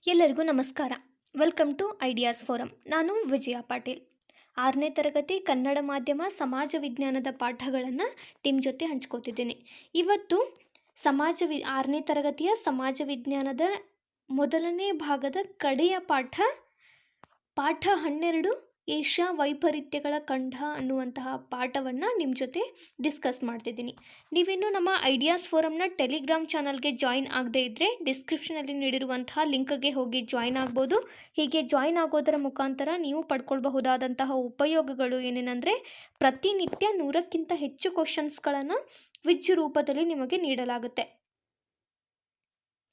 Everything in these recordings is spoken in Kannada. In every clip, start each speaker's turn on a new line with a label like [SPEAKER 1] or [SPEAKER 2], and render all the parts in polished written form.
[SPEAKER 1] ಎಲ್ಲರಿಗೂ ನಮಸ್ಕಾರ. Welcome to ideas forum. ನಾನು ವಿಜಯ ಪಾಟೀಲ್. 6ನೇ ತರಗತಿ ಕನ್ನಡ ಮಾಧ್ಯಮ ಸಮಾಜ ವಿಜ್ಞಾನದ ಪಾಠಗಳನ್ನು ಟೀಮ್ ಜೊತೆ ಹಂಚ್ಕೋತಿದ್ದೀನಿ. ಇವತ್ತು 6ನೇ ತರಗತಿಯ ಸಮಾಜ ವಿಜ್ಞಾನದ ಮೊದಲನೇ ಭಾಗದ ಕಡೆಯ ಪಾಠ 12 ಏಷ್ಯಾ ವೈಪರೀತ್ಯಗಳ ಖಂಡ ಅನ್ನುವಂತಹ ಪಾಠವನ್ನು ನಿಮ್ಮ ಜೊತೆ ಡಿಸ್ಕಸ್ ಮಾಡ್ತಿದ್ದೀನಿ. ನೀವಿನ್ನೂ ನಮ್ಮ ಐಡಿಯಾಸ್ ಫೋರಮ್ನ ಟೆಲಿಗ್ರಾಮ್ ಚಾನಲ್ಗೆ ಜಾಯಿನ್ ಆಗದೇ ಇದ್ದರೆ ಡಿಸ್ಕ್ರಿಪ್ಷನಲ್ಲಿ ನೀಡಿರುವಂತಹ ಲಿಂಕ್ಗೆ ಹೋಗಿ ಜಾಯಿನ್ ಆಗ್ಬೋದು. ಹೀಗೆ ಜಾಯಿನ್ ಆಗೋದರ ಮುಖಾಂತರ ನೀವು ಪಡ್ಕೊಳ್ಬಹುದಾದಂತಹ ಉಪಯೋಗಗಳು ಏನೇನೆಂದರೆ, ಪ್ರತಿನಿತ್ಯ 100ಕ್ಕಿಂತ ಹೆಚ್ಚು ಕ್ವಶನ್ಸ್ಗಳನ್ನು ಕ್ವಿಜ್ ರೂಪದಲ್ಲಿ ನಿಮಗೆ ನೀಡಲಾಗುತ್ತೆ.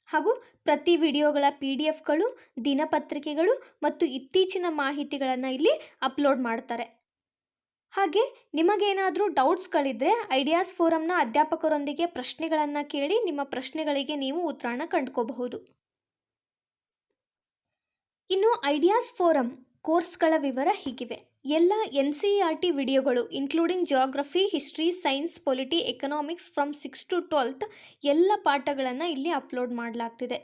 [SPEAKER 1] ಹಾಗೂ ಪ್ರತಿ ವಿಡಿಯೋಗಳ PDF-ಗಳು, ದಿನಪತ್ರಿಕೆಗಳು ಮತ್ತು ಇತ್ತೀಚಿನ ಮಾಹಿತಿಗಳನ್ನು ಇಲ್ಲಿ ಅಪ್ಲೋಡ್ ಮಾಡ್ತಾರೆ. ಹಾಗೆ ನಿಮಗೇನಾದರೂ ಡೌಟ್ಸ್ಗಳಿದ್ದರೆ ಐಡಿಯಾಸ್ ಫೋರಮ್ನ ಅಧ್ಯಾಪಕರೊಂದಿಗೆ ಪ್ರಶ್ನೆಗಳನ್ನು ಕೇಳಿ ನಿಮ್ಮ ಪ್ರಶ್ನೆಗಳಿಗೆ ನೀವು ಉತ್ತರನ ಕಂಡುಕೋಬಹುದು. ಇನ್ನು ಐಡಿಯಾಸ್ ಫೋರಮ್ ಕೋರ್ಸ್ಗಳ ವಿವರ ಹೀಗಿವೆ. ಎಲ್ಲ NCERT ವಿಡಿಯೋಗಳು including geography, history, science, polity, economics from 6 to 12 ಎಲ್ಲ ಪಾಠಗಳನ್ನು ಇಲ್ಲಿ ಅಪ್ಲೋಡ್ ಮಾಡಲಾಗ್ತಿದೆ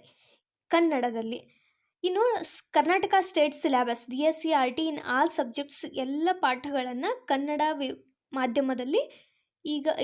[SPEAKER 1] ಕನ್ನಡದಲ್ಲಿ. ಇನ್ನು Karnataka state syllabus DSCERT in all subjects ಎಲ್ಲ ಪಾಠಗಳನ್ನು ಕನ್ನಡ ಮಾಧ್ಯಮದಲ್ಲಿ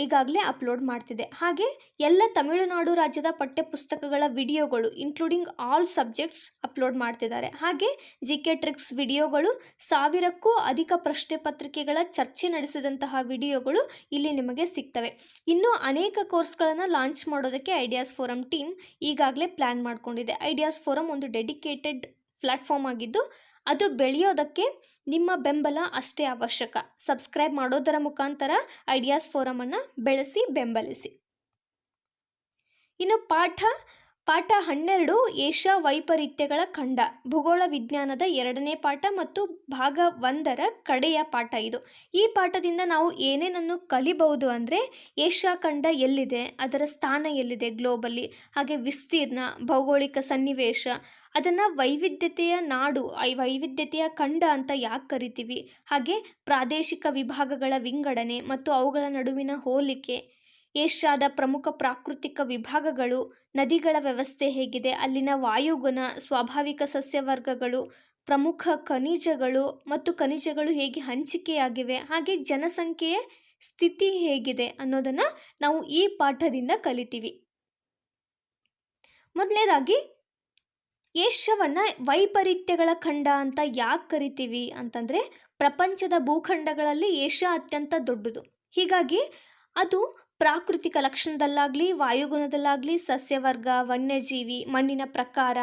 [SPEAKER 1] ಈಗಾಗಲೇ ಅಪ್ಲೋಡ್ ಮಾಡ್ತಿದೆ. ಹಾಗೆ ಎಲ್ಲ ತಮಿಳುನಾಡು ರಾಜ್ಯದ ಪಠ್ಯಪುಸ್ತಕಗಳ ವಿಡಿಯೋಗಳು ಇನ್ಕ್ಲೂಡಿಂಗ್ ಆಲ್ ಸಬ್ಜೆಕ್ಟ್ಸ್ ಅಪ್ಲೋಡ್ ಮಾಡ್ತಿದ್ದಾರೆ. ಹಾಗೆ GK ಟ್ರಿಕ್ಸ್ ವಿಡಿಯೋಗಳು, 1000ಕ್ಕೂ ಅಧಿಕ ಪ್ರಶ್ನೆ ಪತ್ರಿಕೆಗಳ ಚರ್ಚೆ ನಡೆಸಿದಂತಹ ವಿಡಿಯೋಗಳು ಇಲ್ಲಿ ನಿಮಗೆ ಸಿಗ್ತವೆ. ಇನ್ನೂ ಅನೇಕ ಕೋರ್ಸ್ಗಳನ್ನು ಲಾಂಚ್ ಮಾಡೋದಕ್ಕೆ ಐಡಿಯಾಸ್ ಫೋರಮ್ ಟೀಮ್ ಈಗಾಗಲೇ ಪ್ಲ್ಯಾನ್ ಮಾಡಿಕೊಂಡಿದೆ. ಐಡಿಯಾಸ್ ಫೋರಮ್ ಒಂದು ಡೆಡಿಕೇಟೆಡ್ ಪ್ಲ್ಯಾಟ್ಫಾರ್ಮ್ ಆಗಿದ್ದು ಅದು ಬೆಳೆಯೋದಕ್ಕೆ ನಿಮ್ಮ ಬೆಂಬಲ ಅಷ್ಟೇ ಅವಶ್ಯಕ. ಸಬ್ಸ್ಕ್ರೈಬ್ ಮಾಡೋದರ ಮುಖಾಂತರ ಐಡಿಯಾಸ್ ಫೋರಮನ್ನು ಬೆಂಬಲಿಸಿ. ಇನ್ನು ಪಾಠ 12 ಏಷ್ಯಾ ವೈಪರೀತ್ಯಗಳ ಖಂಡ, ಭೂಗೋಳ ವಿಜ್ಞಾನದ 2ನೇ ಪಾಠ ಮತ್ತು ಭಾಗ 1ರ ಕಡೆಯ ಪಾಠ ಇದು. ಈ ಪಾಠದಿಂದ ನಾವು ಏನೇನನ್ನು ಕಲಿಬಹುದು ಅಂದರೆ, ಏಷ್ಯಾ ಖಂಡ ಎಲ್ಲಿದೆ, ಅದರ ಸ್ಥಾನ ಎಲ್ಲಿದೆ ಗ್ಲೋಬಲ್ಲಿ, ಹಾಗೆ ವಿಸ್ತೀರ್ಣ, ಭೌಗೋಳಿಕ ಸನ್ನಿವೇಶ, ಅದನ್ನು ವೈವಿಧ್ಯತೆಯ ನಾಡು, ವೈವಿಧ್ಯತೆಯ ಖಂಡ ಅಂತ ಯಾಕೆ ಕರಿತೀವಿ, ಹಾಗೆ ಪ್ರಾದೇಶಿಕ ವಿಭಾಗಗಳ ವಿಂಗಡಣೆ ಮತ್ತು ಅವುಗಳ ನಡುವಿನ ಹೋಲಿಕೆ, ಏಷ್ಯಾದ ಪ್ರಮುಖ ಪ್ರಾಕೃತಿಕ ವಿಭಾಗಗಳು, ನದಿಗಳ ವ್ಯವಸ್ಥೆ ಹೇಗಿದೆ, ಅಲ್ಲಿನ ವಾಯುಗುಣ, ಸ್ವಾಭಾವಿಕ ಸಸ್ಯವರ್ಗಗಳು, ಪ್ರಮುಖ ಖನಿಜಗಳು ಮತ್ತು ಖನಿಜಗಳು ಹೇಗೆ ಹಂಚಿಕೆಯಾಗಿವೆ, ಹಾಗೆ ಜನಸಂಖ್ಯೆಯ ಸ್ಥಿತಿ ಹೇಗಿದೆ ಅನ್ನೋದನ್ನು ನಾವು ಈ ಪಾಠದಿಂದ ಕಲಿತೀವಿ. ಮೊದಲನೇದಾಗಿ ಏಷ್ಯಾವನ್ನು ವೈಪರೀತ್ಯಗಳ ಖಂಡ ಅಂತ ಯಾಕೆ ಕರಿತೀವಿ ಅಂತಂದರೆ, ಪ್ರಪಂಚದ ಭೂಖಂಡಗಳಲ್ಲಿ ಏಷ್ಯಾ ಅತ್ಯಂತ ದೊಡ್ಡದು. ಹೀಗಾಗಿ ಅದು ಪ್ರಾಕೃತಿಕ ಲಕ್ಷಣದಲ್ಲಾಗಲಿ, ವಾಯುಗುಣದಲ್ಲಾಗಲಿ, ಸಸ್ಯವರ್ಗ, ವನ್ಯಜೀವಿ, ಮಣ್ಣಿನ ಪ್ರಕಾರ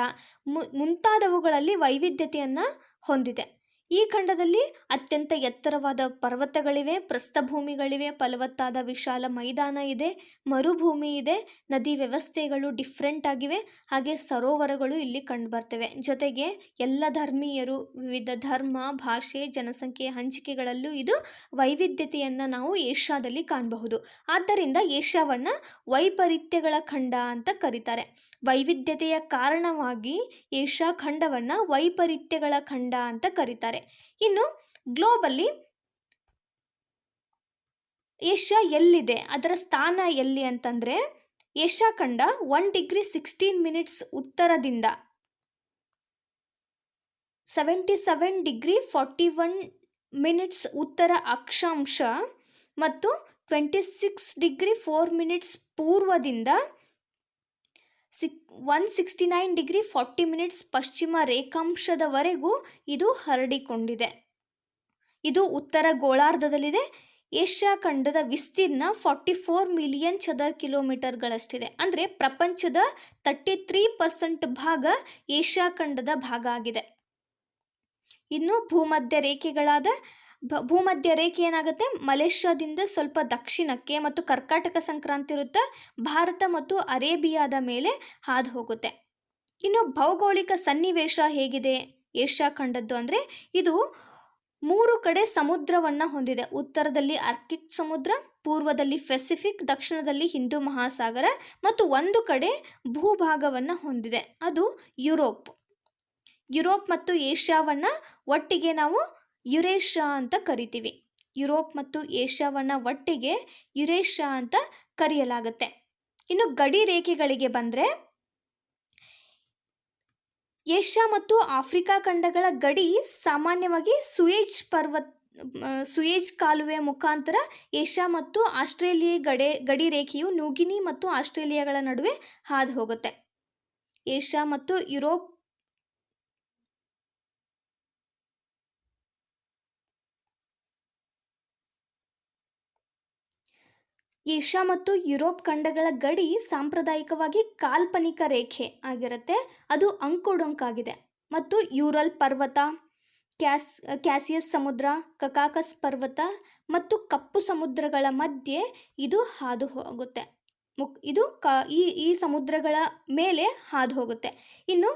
[SPEAKER 1] ಮುಂತಾದವುಗಳಲ್ಲಿ ವೈವಿಧ್ಯತೆಯನ್ನು ಹೊಂದಿದೆ. ಈ ಖಂಡದಲ್ಲಿ ಅತ್ಯಂತ ಎತ್ತರವಾದ ಪರ್ವತಗಳಿವೆ, ಪ್ರಸ್ಥಭೂಮಿಗಳಿವೆ, ಫಲವತ್ತಾದ ವಿಶಾಲ ಮೈದಾನ ಇದೆ, ಮರುಭೂಮಿ ಇದೆ, ನದಿ ವ್ಯವಸ್ಥೆಗಳು ಡಿಫ್ರೆಂಟ್ ಆಗಿವೆ, ಹಾಗೆ ಸರೋವರಗಳು ಇಲ್ಲಿ ಕಂಡುಬರ್ತವೆ. ಜೊತೆಗೆ ಎಲ್ಲ ಧರ್ಮೀಯರು, ವಿವಿಧ ಧರ್ಮ, ಭಾಷೆ, ಜನಸಂಖ್ಯೆಯ ಹಂಚಿಕೆಗಳಲ್ಲೂ ಇದು ವೈವಿಧ್ಯತೆಯನ್ನು ನಾವು ಏಷ್ಯಾದಲ್ಲಿ ಕಾಣಬಹುದು. ಆದ್ದರಿಂದ ಏಷ್ಯಾವನ್ನು ವೈಪರೀತ್ಯಗಳ ಖಂಡ ಅಂತ ಕರೀತಾರೆ. ವೈವಿಧ್ಯತೆಯ ಕಾರಣವಾಗಿ ಏಷ್ಯಾ ಖಂಡವನ್ನು ವೈಪರೀತ್ಯಗಳ ಖಂಡ ಅಂತ ಕರೀತಾರೆ. ಇನ್ನು ಗ್ಲೋಬಲ್ಲಿ ಏಷ್ಯಾ ಎಲ್ಲಿದೆ, ಅದರ ಸ್ಥಾನ ಎಲ್ಲಿ ಅಂತಂದರೆ, ಏಷ್ಯಾ ಖಂಡ 1°16' ಉತ್ತರದಿಂದ 77°41' ಉತ್ತರ ಅಕ್ಷಾಂಶ ಮತ್ತು 26°4' ಪೂರ್ವದಿಂದ 169°40' ಪಶ್ಚಿಮ ರೇಖಾಂಶದವರೆಗೂ ಇದು ಹರಡಿಕೊಂಡಿದೆ. ಇದು ಉತ್ತರ ಗೋಳಾರ್ಧದಲ್ಲಿದೆ. ಏಷ್ಯಾ ಖಂಡದ ವಿಸ್ತೀರ್ಣ 44 ಮಿಲಿಯನ್ ಚದರ ಕಿಲೋಮೀಟರ್ಗಳಷ್ಟಿದೆ. ಅಂದರೆ ಪ್ರಪಂಚದ 33% ಭಾಗ ಏಷ್ಯಾ ಖಂಡದ ಭಾಗ ಆಗಿದೆ. ಇನ್ನು ಭೂಮಧ್ಯ ರೇಖೆ ಏನಾಗುತ್ತೆ, ಮಲೇಷ್ಯಾದಿಂದ ಸ್ವಲ್ಪ ದಕ್ಷಿಣಕ್ಕೆ ಮತ್ತು ಕರ್ಕಾಟಕ ಸಂಕ್ರಾಂತಿ ವೃತ್ತ ಭಾರತ ಮತ್ತು ಅರೇಬಿಯಾದ ಮೇಲೆ ಹಾದು ಹೋಗುತ್ತೆ. ಇನ್ನು ಭೌಗೋಳಿಕ ಸನ್ನಿವೇಶ ಹೇಗಿದೆ ಏಷ್ಯಾ ಖಂಡದ್ದು ಅಂದರೆ, ಇದು 3 ಕಡೆ ಸಮುದ್ರವನ್ನು ಹೊಂದಿದೆ. ಉತ್ತರದಲ್ಲಿ ಆರ್ಕ್ಟಿಕ್ ಸಮುದ್ರ, ಪೂರ್ವದಲ್ಲಿ ಪೆಸಿಫಿಕ್, ದಕ್ಷಿಣದಲ್ಲಿ ಹಿಂದೂ ಮಹಾಸಾಗರ ಮತ್ತು ಒಂದು ಕಡೆ ಭೂಭಾಗವನ್ನು ಹೊಂದಿದೆ, ಅದು ಯುರೋಪ್ ಮತ್ತು ಏಷ್ಯಾವನ್ನು ಒಟ್ಟಿಗೆ ನಾವು ಯುರೇಷ್ಯಾ ಅಂತ ಕರಿತೀವಿ. ಯುರೋಪ್ ಮತ್ತು ಏಷ್ಯಾವನ್ನು ಒಟ್ಟಿಗೆ ಯುರೇಷ್ಯಾ ಅಂತ ಕರೆಯಲಾಗುತ್ತೆ. ಇನ್ನು ಗಡಿ ರೇಖೆಗಳಿಗೆ ಬಂದರೆ, ಏಷ್ಯಾ ಮತ್ತು ಆಫ್ರಿಕಾ ಖಂಡಗಳ ಗಡಿ ಸಾಮಾನ್ಯವಾಗಿ ಸುಯೇಜ್ ಕಾಲುವೆ ಮುಖಾಂತರ ಏಷ್ಯಾ ಮತ್ತು ಆಸ್ಟ್ರೇಲಿಯಾ ಗಡಿ ರೇಖೆಯು ನ್ಯೂಗಿನಿ ಮತ್ತು ಆಸ್ಟ್ರೇಲಿಯಾಗಳ ನಡುವೆ ಹಾದು ಹೋಗುತ್ತೆ. ಏಷ್ಯಾ ಮತ್ತು ಯುರೋಪ್ ಖಂಡಗಳ ಗಡಿ ಸಾಂಪ್ರದಾಯಿಕವಾಗಿ ಕಾಲ್ಪನಿಕ ರೇಖೆ ಆಗಿರುತ್ತೆ. ಅದು ಅಂಕುಡೊಂಕಾಗಿದೆ ಮತ್ತು ಯೂರಲ್ ಪರ್ವತ, ಕ್ಯಾಸಿಯಸ್ ಸಮುದ್ರ, ಕಕಾಕಸ್ ಪರ್ವತ ಮತ್ತು ಕಪ್ಪು ಸಮುದ್ರಗಳ ಮಧ್ಯೆ ಇದು ಹಾದು ಹೋಗುತ್ತೆ. ಇದು ಈ ಸಮುದ್ರಗಳ ಮೇಲೆ ಹಾದು ಹೋಗುತ್ತೆ. ಇನ್ನು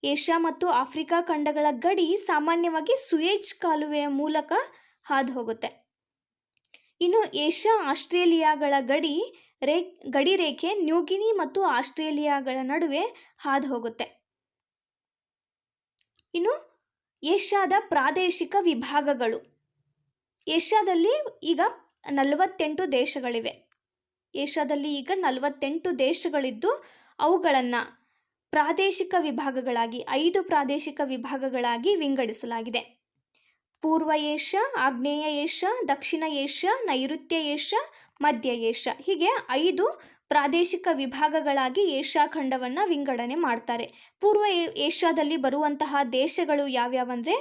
[SPEAKER 1] ಏಷ್ಯಾ ಮತ್ತು ಆಫ್ರಿಕಾ ಖಂಡಗಳ ಗಡಿ ಸಾಮಾನ್ಯವಾಗಿ ಸುಯೇಜ್ ಕಾಲುವೆಯ ಮೂಲಕ ಹಾದು ಹೋಗುತ್ತೆ. ಇನ್ನು ಏಷ್ಯಾ ಆಸ್ಟ್ರೇಲಿಯಾಗಳ ಗಡಿ ರೇಖೆ ನ್ಯೂಗಿನಿ ಮತ್ತು ಆಸ್ಟ್ರೇಲಿಯಾಗಳ ನಡುವೆ ಹಾದು ಹೋಗುತ್ತೆ. ಇನ್ನು ಏಷ್ಯಾದ ಪ್ರಾದೇಶಿಕ ವಿಭಾಗಗಳು. ಏಷ್ಯಾದಲ್ಲಿ ಈಗ 48 ದೇಶಗಳಿವೆ. ಏಷ್ಯಾದಲ್ಲಿ ಈಗ 48 ದೇಶಗಳಿದ್ದು ಅವುಗಳನ್ನು ಪ್ರಾದೇಶಿಕ ವಿಭಾಗಗಳಾಗಿ 5 ಪ್ರಾದೇಶಿಕ ವಿಭಾಗಗಳಾಗಿ ವಿಂಗಡಿಸಲಾಗಿದೆ. ಪೂರ್ವ ಏಷ್ಯಾ, ಆಗ್ನೇಯ ಏಷ್ಯಾ, ದಕ್ಷಿಣ ಏಷ್ಯಾ, ನೈಋತ್ಯ ಏಷ್ಯಾ, ಮಧ್ಯ ಏಷ್ಯಾ ಹೀಗೆ 5 ಪ್ರಾದೇಶಿಕ ವಿಭಾಗಗಳಾಗಿ ಏಷ್ಯಾ ಖಂಡವನ್ನು ವಿಂಗಡಣೆ ಮಾಡ್ತಾರೆ. ಪೂರ್ವ ಏಷ್ಯಾದಲ್ಲಿ ಬರುವಂತಹ ದೇಶಗಳು ಯಾವ್ಯಾವಂದರೆ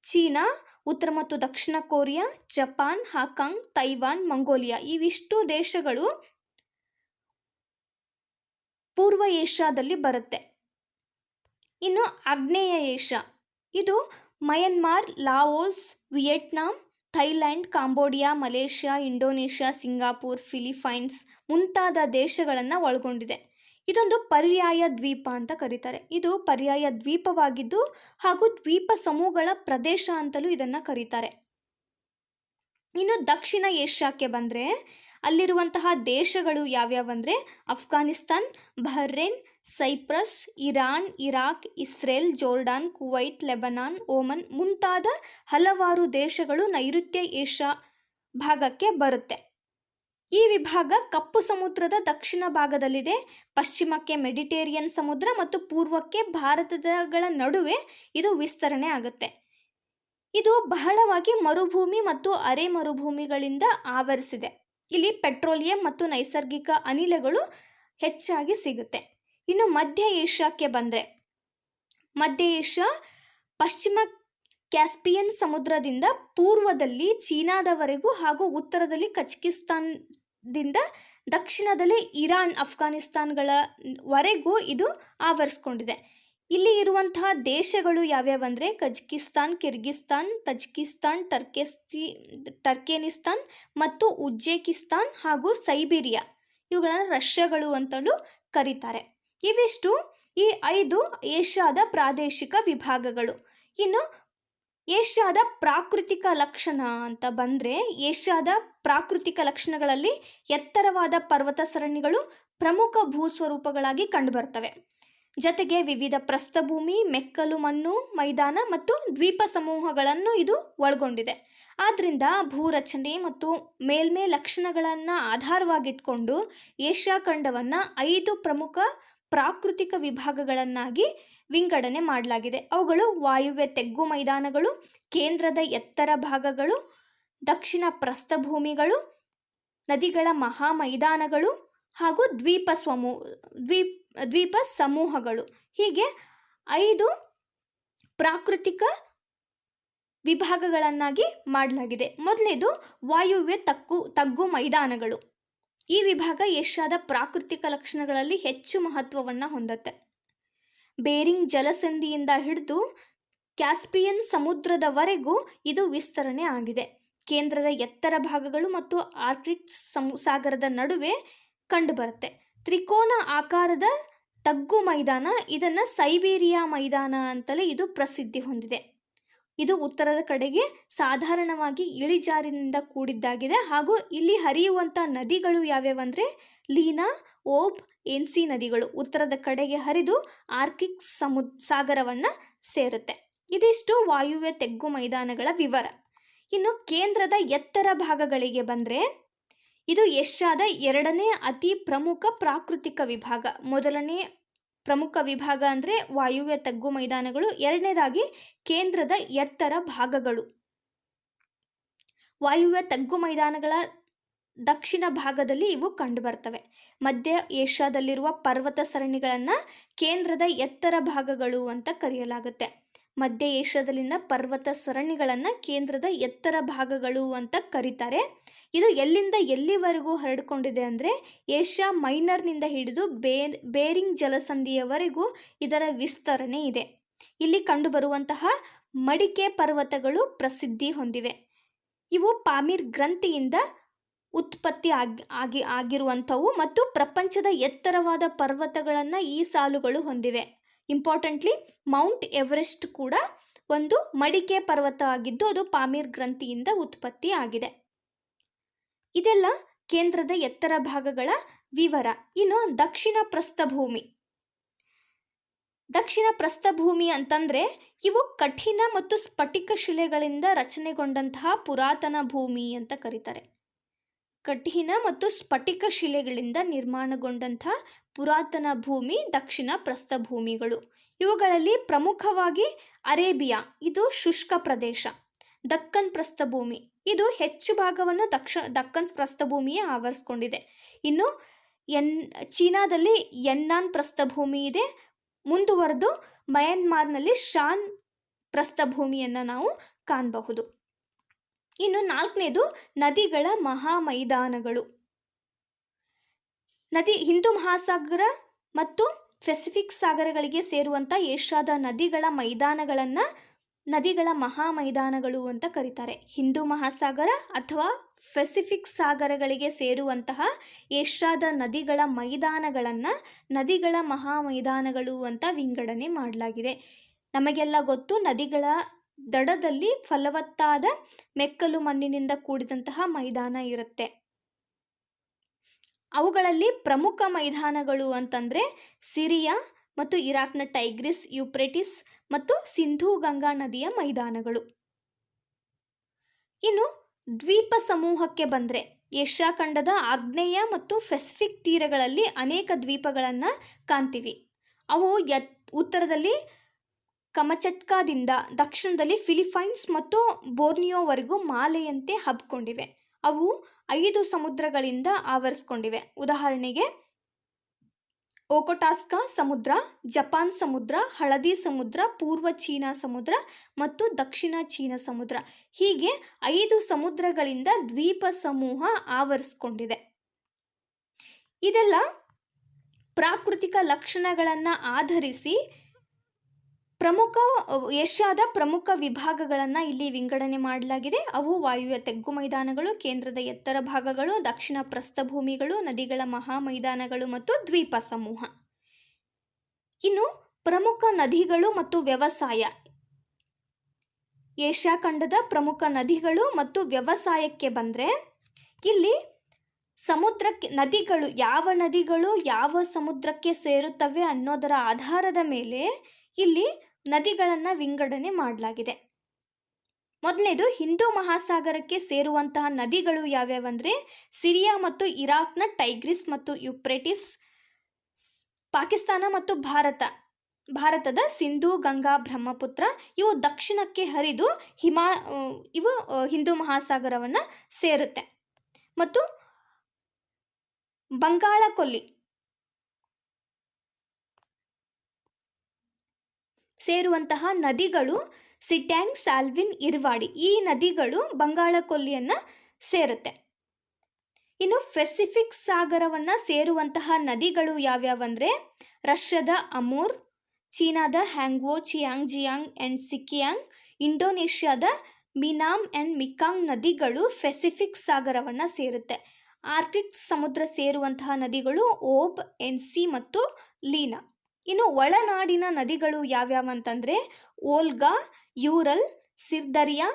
[SPEAKER 1] ಚೀನಾ, ಉತ್ತರ ಮತ್ತು ದಕ್ಷಿಣ Korea, Japan, Hong Kong, Taiwan, Mongolia ಇವಿಷ್ಟು ದೇಶಗಳು ಪೂರ್ವ ಏಷ್ಯಾದಲ್ಲಿ ಬರುತ್ತೆ. ಇನ್ನು ಆಗ್ನೇಯ ಏಷ್ಯಾ ಇದು Myanmar, Laos, Vietnam, Thailand, Cambodia, Malaysia, Indonesia, Singapore, Philippines ಮುಂತಾದ ದೇಶಗಳನ್ನು ಒಳಗೊಂಡಿದೆ. ಇದೊಂದು ಪರ್ಯಾಯ ದ್ವೀಪ ಅಂತ ಕರೀತಾರೆ. ಇದು ಪರ್ಯಾಯ ದ್ವೀಪವಾಗಿದ್ದು ಹಾಗೂ ದ್ವೀಪ ಸಮೂಹಗಳ ಪ್ರದೇಶ ಅಂತಲೂ ಇದನ್ನು ಕರೀತಾರೆ. ಇನ್ನು ದಕ್ಷಿಣ ಏಷ್ಯಾಕ್ಕೆ ಬಂದರೆ ಅಲ್ಲಿರುವಂತಹ ದೇಶಗಳು ಯಾವ್ಯಾವಂದರೆ Afghanistan, Bahrain, Cyprus, Iran, Iraq, Israel, Jordan, Kuwait, Lebanon, Oman ಮುಂತಾದ ಹಲವಾರು ದೇಶಗಳು ನೈಋತ್ಯ ಏಷ್ಯಾ ಭಾಗಕ್ಕೆ ಬರುತ್ತೆ. ಈ ವಿಭಾಗ ಕಪ್ಪು ಸಮುದ್ರದ ದಕ್ಷಿಣ ಭಾಗದಲ್ಲಿದೆ. ಪಶ್ಚಿಮಕ್ಕೆ ಮೆಡಿಟೇರಿಯನ್ ಸಮುದ್ರ ಮತ್ತು ಪೂರ್ವಕ್ಕೆ ಭಾರತಗಳ ನಡುವೆ ಇದು ವಿಸ್ತರಣೆ ಆಗುತ್ತೆ. ಇದು ಬಹಳವಾಗಿ ಮರುಭೂಮಿ ಮತ್ತು ಅರೆ ಮರುಭೂಮಿಗಳಿಂದ ಆವರಿಸಿದೆ. ಇಲ್ಲಿ ಪೆಟ್ರೋಲಿಯಂ ಮತ್ತು ನೈಸರ್ಗಿಕ ಅನಿಲಗಳು ಹೆಚ್ಚಾಗಿ ಸಿಗುತ್ತೆ. ಇನ್ನು ಮಧ್ಯ ಏಷ್ಯಾಕ್ಕೆ ಬಂದರೆ ಮಧ್ಯ ಏಷ್ಯಾ ಪಶ್ಚಿಮ ಕ್ಯಾಸ್ಪಿಯನ್ ಸಮುದ್ರದಿಂದ ಪೂರ್ವದಲ್ಲಿ ಚೀನಾದವರೆಗೂ ಹಾಗೂ ಉತ್ತರದಲ್ಲಿ ಕಜಕಿಸ್ತಾನದಿಂದ ದಕ್ಷಿಣದಲ್ಲಿ ಇರಾನ್, ಅಫ್ಘಾನಿಸ್ತಾನ್ಗಳವರೆಗೂ ಇದು ಆವರಿಸ್ಕೊಂಡಿದೆ. ಇಲ್ಲಿ ಇರುವಂತಹ ದೇಶಗಳು ಯಾವ್ಯಾವಂದರೆ ಕಜಕಿಸ್ತಾನ್, ಕಿರ್ಗಿಸ್ತಾನ್, ತಜಿಕಿಸ್ತಾನ್, ಟರ್ಕೇನಿಸ್ತಾನ್ ಮತ್ತು ಉಜ್ಬೇಕಿಸ್ತಾನ್ ಹಾಗೂ ಸೈಬೀರಿಯಾ ಇವುಗಳನ್ನು ರಷ್ಯಾಗಳು ಅಂತಲೂ ಕರೀತಾರೆ. ಇವಿಷ್ಟು ಈ 5 ಏಷ್ಯಾದ ಪ್ರಾದೇಶಿಕ ವಿಭಾಗಗಳು. ಇನ್ನು ಏಷ್ಯಾದ ಪ್ರಾಕೃತಿಕ ಲಕ್ಷಣ ಅಂತ ಬಂದರೆ ಏಷ್ಯಾದ ಪ್ರಾಕೃತಿಕ ಲಕ್ಷಣಗಳಲ್ಲಿ ಎತ್ತರವಾದ ಪರ್ವತ ಸರಣಿಗಳು ಪ್ರಮುಖ ಭೂಸ್ವರೂಪಗಳಾಗಿ ಕಂಡುಬರ್ತವೆ. ಜೊತೆಗೆ ವಿವಿಧ ಪ್ರಸ್ಥಭೂಮಿ, ಮೆಕ್ಕಲು ಮಣ್ಣು ಮೈದಾನ ಮತ್ತು ದ್ವೀಪ ಸಮೂಹಗಳನ್ನು ಇದು ಒಳಗೊಂಡಿದೆ. ಆದ್ದರಿಂದ ಭೂರಚನೆ ಮತ್ತು ಮೇಲ್ಮೈ ಲಕ್ಷಣಗಳನ್ನು ಆಧಾರವಾಗಿಟ್ಕೊಂಡು ಏಷ್ಯಾ ಖಂಡವನ್ನು 5 ಪ್ರಮುಖ ಪ್ರಾಕೃತಿಕ ವಿಭಾಗಗಳನ್ನಾಗಿ ವಿಂಗಡಣೆ ಮಾಡಲಾಗಿದೆ. ಅವುಗಳು ವಾಯುವ್ಯ ತೆಗ್ಗು ಮೈದಾನಗಳು, ಕೇಂದ್ರದ ಎತ್ತರ ಭಾಗಗಳು, ದಕ್ಷಿಣ ಪ್ರಸ್ಥಭೂಮಿಗಳು, ನದಿಗಳ ಮಹಾ ಮೈದಾನಗಳು ಹಾಗೂ ದ್ವೀಪ ಸಮೂಹಗಳು ಹೀಗೆ 5 ಪ್ರಾಕೃತಿಕ ವಿಭಾಗಗಳನ್ನಾಗಿ ಮಾಡಲಾಗಿದೆ. ಮೊದಲನೇದು ವಾಯುವ್ಯ ತಗ್ಗು ಮೈದಾನಗಳು. ಈ ವಿಭಾಗ ಏಷ್ಯಾದ ಪ್ರಾಕೃತಿಕ ಲಕ್ಷಣಗಳಲ್ಲಿ ಹೆಚ್ಚು ಮಹತ್ವವನ್ನು ಹೊಂದುತ್ತೆ. ಬೇರಿಂಗ್ ಜಲಸಂಧಿಯಿಂದ ಹಿಡಿದು ಕ್ಯಾಸ್ಪಿಯನ್ ಸಮುದ್ರದವರೆಗೂ ಇದು ವಿಸ್ತರಣೆ ಆಗಿದೆ. ಕೇಂದ್ರದ ಎತ್ತರ ಭಾಗಗಳು ಮತ್ತು ಆರ್ಕ್ಟಿಕ್ ಸಾಗರದ ನಡುವೆ ಕಂಡುಬರುತ್ತೆ. ತ್ರಿಕೋನ ಆಕಾರದ ತಗ್ಗು ಮೈದಾನ, ಇದನ್ನು ಸೈಬೀರಿಯಾ ಮೈದಾನ ಅಂತಲೇ ಇದು ಪ್ರಸಿದ್ಧಿ ಹೊಂದಿದೆ. ಇದು ಉತ್ತರದ ಕಡೆಗೆ ಸಾಧಾರಣವಾಗಿ ಇಳಿಜಾರಿನಿಂದ ಕೂಡಿದ್ದಾಗಿದೆ ಹಾಗೂ ಇಲ್ಲಿ ಹರಿಯುವಂಥ ನದಿಗಳು ಯಾವ್ಯಾವಂದರೆ ಲೀನಾ, ಓಬ್, ಎನ್ಸಿ ನದಿಗಳು ಉತ್ತರದ ಕಡೆಗೆ ಹರಿದು ಆರ್ಕ್ಟಿಕ್ ಸಾಗರವನ್ನು ಸೇರುತ್ತೆ. ಇದಿಷ್ಟು ವಾಯುವ್ಯ ತೆಗ್ಗು ಮೈದಾನಗಳ ವಿವರ. ಇನ್ನು ಕೇಂದ್ರದ ಎತ್ತರ ಭಾಗಗಳಿಗೆ ಬಂದರೆ ಇದು ಏಷ್ಯಾದ 2ನೇ ಅತಿ ಪ್ರಮುಖ ಪ್ರಾಕೃತಿಕ ವಿಭಾಗ. ಮೊದಲನೇ ಪ್ರಮುಖ ವಿಭಾಗ ಅಂದರೆ ವಾಯುವ್ಯ ತಗ್ಗು ಮೈದಾನಗಳು. ಎರಡನೇದಾಗಿ ಕೇಂದ್ರದ ಎತ್ತರ ಭಾಗಗಳು. ವಾಯುವ್ಯ ತಗ್ಗು ಮೈದಾನಗಳ ದಕ್ಷಿಣ ಭಾಗದಲ್ಲಿ ಇವು ಕಂಡುಬರ್ತವೆ. ಮಧ್ಯ ಏಷ್ಯಾದಲ್ಲಿರುವ ಪರ್ವತ ಸರಣಿಗಳನ್ನು ಕೇಂದ್ರದ ಎತ್ತರ ಭಾಗಗಳು ಅಂತ ಕರೆಯಲಾಗುತ್ತೆ. ಮಧ್ಯ ಏಷ್ಯಾದಲ್ಲಿನ ಪರ್ವತ ಸರಣಿಗಳನ್ನು ಕೇಂದ್ರದ ಎತ್ತರ ಭಾಗಗಳು ಅಂತ ಕರೀತಾರೆ. ಇದು ಎಲ್ಲಿಂದ ಎಲ್ಲಿವರೆಗೂ ಹರಡಿಕೊಂಡಿದೆ ಅಂದರೆ ಏಷ್ಯಾ ಮೈನರ್ನಿಂದ ಹಿಡಿದು ಬೇರಿಂಗ್ ಜಲಸಂಧಿಯವರೆಗೂ ಇದರ ವಿಸ್ತರಣೆ ಇದೆ. ಇಲ್ಲಿ ಕಂಡುಬರುವಂತಹ ಮಡಿಕೆ ಪರ್ವತಗಳು ಪ್ರಸಿದ್ಧಿ ಹೊಂದಿವೆ. ಇವು ಪಾಮೀರ್ ಗ್ರಂಥಿಯಿಂದ ಉತ್ಪತ್ತಿ ಆಗಿರುವಂಥವು ಮತ್ತು ಪ್ರಪಂಚದ ಎತ್ತರವಾದ ಪರ್ವತಗಳನ್ನು ಈ ಸಾಲುಗಳು ಹೊಂದಿವೆ. ಇಂಪಾರ್ಟೆಂಟ್ಲಿ ಮೌಂಟ್ ಎವರೆಸ್ಟ್ ಕೂಡ ಒಂದು ಮಡಿಕೆ ಪರ್ವತ ಆಗಿದ್ದು ಅದು ಪಾಮೀರ್ ಗ್ರಂಥಿಯಿಂದ ಉತ್ಪತ್ತಿ ಆಗಿದೆ. ಇದೆಲ್ಲ ಕೇಂದ್ರದ ಎತ್ತರ ಭಾಗಗಳ ವಿವರ. ಇನ್ನು ದಕ್ಷಿಣ ಪ್ರಸ್ಥಭೂಮಿ. ದಕ್ಷಿಣ ಪ್ರಸ್ಥಭೂಮಿ ಅಂತಂದರೆ ಇವು ಕಠಿಣ ಮತ್ತು ಸ್ಫಟಿಕ ಶಿಲೆಗಳಿಂದ ರಚನೆಗೊಂಡಂತಹ ಪುರಾತನ ಭೂಮಿ ಅಂತ ಕರೀತಾರೆ. ಕಠಿಣ ಮತ್ತು ಸ್ಫಟಿಕ ಶಿಲೆಗಳಿಂದ ನಿರ್ಮಾಣಗೊಂಡಂಥ ಪುರಾತನ ಭೂಮಿ ದಕ್ಷಿಣ ಪ್ರಸ್ಥಭೂಮಿಗಳು. ಇವುಗಳಲ್ಲಿ ಪ್ರಮುಖವಾಗಿ ಅರೇಬಿಯಾ, ಇದು ಶುಷ್ಕ ಪ್ರದೇಶ. ದಕ್ಕನ್ ಪ್ರಸ್ಥಭೂಮಿ, ಇದು ಹೆಚ್ಚು ಭಾಗವನ್ನು ದಕ್ಕನ್ ಪ್ರಸ್ಥಭೂಮಿಯೇ ಆವರಿಸ್ಕೊಂಡಿದೆ. ಇನ್ನು ಚೀನಾದಲ್ಲಿ ಯನ್ನಾನ್ ಪ್ರಸ್ಥಭೂಮಿ ಇದೆ. ಮುಂದುವರೆದು ಮಯನ್ಮಾರ್ನಲ್ಲಿ ಶಾನ್ ಪ್ರಸ್ಥಭೂಮಿಯನ್ನು ನಾವು ಕಾಣಬಹುದು. ಇನ್ನು ನಾಲ್ಕನೇದು ನದಿಗಳ ಮಹಾಮೈದಾನಗಳು. ಹಿಂದೂ ಮಹಾಸಾಗರ ಮತ್ತು ಪೆಸಿಫಿಕ್ ಸಾಗರಗಳಿಗೆ ಸೇರುವಂಥ ಏಷ್ಯಾದ ನದಿಗಳ ಮೈದಾನಗಳನ್ನು ನದಿಗಳ ಮಹಾಮೈದಾನಗಳು ಅಂತ ಕರೀತಾರೆ. ಹಿಂದೂ ಮಹಾಸಾಗರ ಅಥವಾ ಪೆಸಿಫಿಕ್ ಸಾಗರಗಳಿಗೆ ಸೇರುವಂತಹ ಏಷ್ಯಾದ ನದಿಗಳ ಮೈದಾನಗಳನ್ನು ನದಿಗಳ ಮಹಾಮೈದಾನಗಳು ಅಂತ ವಿಂಗಡಣೆ ಮಾಡಲಾಗಿದೆ. ನಮಗೆಲ್ಲ ಗೊತ್ತು, ನದಿಗಳ ದಡದಲ್ಲಿ ಫಲವತ್ತಾದ ಮೆಕ್ಕಲು ಮಣ್ಣಿನಿಂದ ಕೂಡಿದಂತಹ ಮೈದಾನ ಇರುತ್ತೆ. ಅವುಗಳಲ್ಲಿ ಪ್ರಮುಖ ಮೈದಾನಗಳು ಅಂತಂದರೆ ಸಿರಿಯಾ ಮತ್ತು ಇರಾಕ್ನ ಟೈಗ್ರಿಸ್, ಯುಪ್ರೆಟಿಸ್ ಮತ್ತು ಸಿಂಧೂ ಗಂಗಾ ನದಿಯ ಮೈದಾನಗಳು. ಇನ್ನು ದ್ವೀಪ ಸಮೂಹಕ್ಕೆ ಬಂದರೆ ಏಷ್ಯಾ ಖಂಡದ ಆಗ್ನೇಯ ಮತ್ತು ಪೆಸಿಫಿಕ್ ತೀರಗಳಲ್ಲಿ ಅನೇಕ ದ್ವೀಪಗಳನ್ನು ಕಾಣ್ತೀವಿ. ಅವು ಉತ್ತರದಲ್ಲಿ ಕಮಚಟ್ಕಾದಿಂದ ದಕ್ಷಿಣದಲ್ಲಿ ಫಿಲಿಪೈನ್ಸ್ ಮತ್ತು ಬೋರ್ನಿಯೋವರೆಗೂ ಮಾಲೆಯಂತೆ ಹಬ್ಕೊಂಡಿವೆ. ಅವು 5 ಸಮುದ್ರಗಳಿಂದ ಆವರಿಸ್ಕೊಂಡಿವೆ. ಉದಾಹರಣೆಗೆ ಓಕೊಟಾಸ್ಕಾ ಸಮುದ್ರ, ಜಪಾನ್ ಸಮುದ್ರ, ಹಳದಿ ಸಮುದ್ರ, ಪೂರ್ವ ಚೀನಾ ಸಮುದ್ರ ಮತ್ತು ದಕ್ಷಿಣ ಚೀನಾ ಸಮುದ್ರ. ಹೀಗೆ 5 ಸಮುದ್ರಗಳಿಂದ ದ್ವೀಪ ಸಮೂಹ ಆವರಿಸ್ಕೊಂಡಿದೆ. ಇದೆಲ್ಲ ಪ್ರಾಕೃತಿಕ ಲಕ್ಷಣಗಳನ್ನು ಆಧರಿಸಿ ಏಷ್ಯಾದ ಪ್ರಮುಖ ವಿಭಾಗಗಳನ್ನು ಇಲ್ಲಿ ವಿಂಗಡಣೆ ಮಾಡಲಾಗಿದೆ. ಅವು ವಾಯುವ್ಯ ತಗ್ಗು ಮೈದಾನಗಳು, ಕೇಂದ್ರದ ಎತ್ತರ ಭಾಗಗಳು, ದಕ್ಷಿಣ ಪ್ರಸ್ಥಭೂಮಿಗಳು, ನದಿಗಳ ಮಹಾಮೈದಾನಗಳು ಮತ್ತು ದ್ವೀಪ ಸಮೂಹ. ಇನ್ನು ಪ್ರಮುಖ ನದಿಗಳು ಮತ್ತು ವ್ಯವಸಾಯ. ಏಷ್ಯಾ ಖಂಡದ ಪ್ರಮುಖ ನದಿಗಳು ಮತ್ತು ವ್ಯವಸಾಯಕ್ಕೆ ಬಂದರೆ ಇಲ್ಲಿ ಯಾವ ನದಿಗಳು ಯಾವ ಸಮುದ್ರಕ್ಕೆ ಸೇರುತ್ತವೆ ಅನ್ನೋದರ ಆಧಾರದ ಮೇಲೆ ಇಲ್ಲಿ ನದಿಗಳನ್ನು ವಿಂಗಡಣೆ ಮಾಡಲಾಗಿದೆ. ಮೊದಲನೇದು ಹಿಂದೂ ಮಹಾಸಾಗರಕ್ಕೆ ಸೇರುವಂತಹ ನದಿಗಳು ಯಾವ್ಯಾವಂದರೆ ಸಿರಿಯಾ ಮತ್ತು ಇರಾಕ್ನ ಟೈಗ್ರಿಸ್ ಮತ್ತು ಯುಪ್ರೆಟಿಸ್, ಪಾಕಿಸ್ತಾನ ಮತ್ತು ಭಾರತದ ಸಿಂಧೂ ಗಂಗಾ ಬ್ರಹ್ಮಪುತ್ರ. ಇವು ದಕ್ಷಿಣಕ್ಕೆ ಹರಿದು ಇವು ಹಿಂದೂ ಮಹಾಸಾಗರವನ್ನು ಸೇರುತ್ತೆ. ಮತ್ತು ಬಂಗಾಳ ಕೊಲ್ಲಿ ಸೇರುವಂತಹ ನದಿಗಳು ಸಿಟ್ಯಾಂಗ್, ಸಾಲ್ವಿನ್, ಇರ್ವಾಡಿ. ಈ ನದಿಗಳು ಬಂಗಾಳ ಕೊಲ್ಲಿಯನ್ನು ಸೇರುತ್ತೆ. ಇನ್ನು ಪೆಸಿಫಿಕ್ ಸಾಗರವನ್ನು ಸೇರುವಂತಹ ನದಿಗಳು ಯಾವ್ಯಾವಂದರೆ ರಷ್ಯಾದ ಅಮೂರ್, ಚೀನಾದ ಹ್ಯಾಂಗ್ವೋ, ಚಿಯಾಂಗ್ ಆ್ಯಂಡ್ ಸಿಕಿಯಾಂಗ್, ಇಂಡೋನೇಷ್ಯಾದ ಮಿನಾಮ್ ಆ್ಯಂಡ್ ಮಿಕಾಂಗ್ ನದಿಗಳು ಪೆಸಿಫಿಕ್ ಸಾಗರವನ್ನು ಸೇರುತ್ತೆ. ಆರ್ಕ್ಟಿಕ್ ಸಮುದ್ರ ಸೇರುವಂತಹ ನದಿಗಳು ಓಬ್, ಎನ್ಸಿ ಮತ್ತು ಲೀನಾ. ಇನ್ನು ಒಳನಾಡಿನ ನದಿಗಳು ಯಾವ್ಯಾವಂತಂದರೆ ಓಲ್ಗಾ, ಯೂರಲ್, ಸಿರ್ದರಿಯಾ,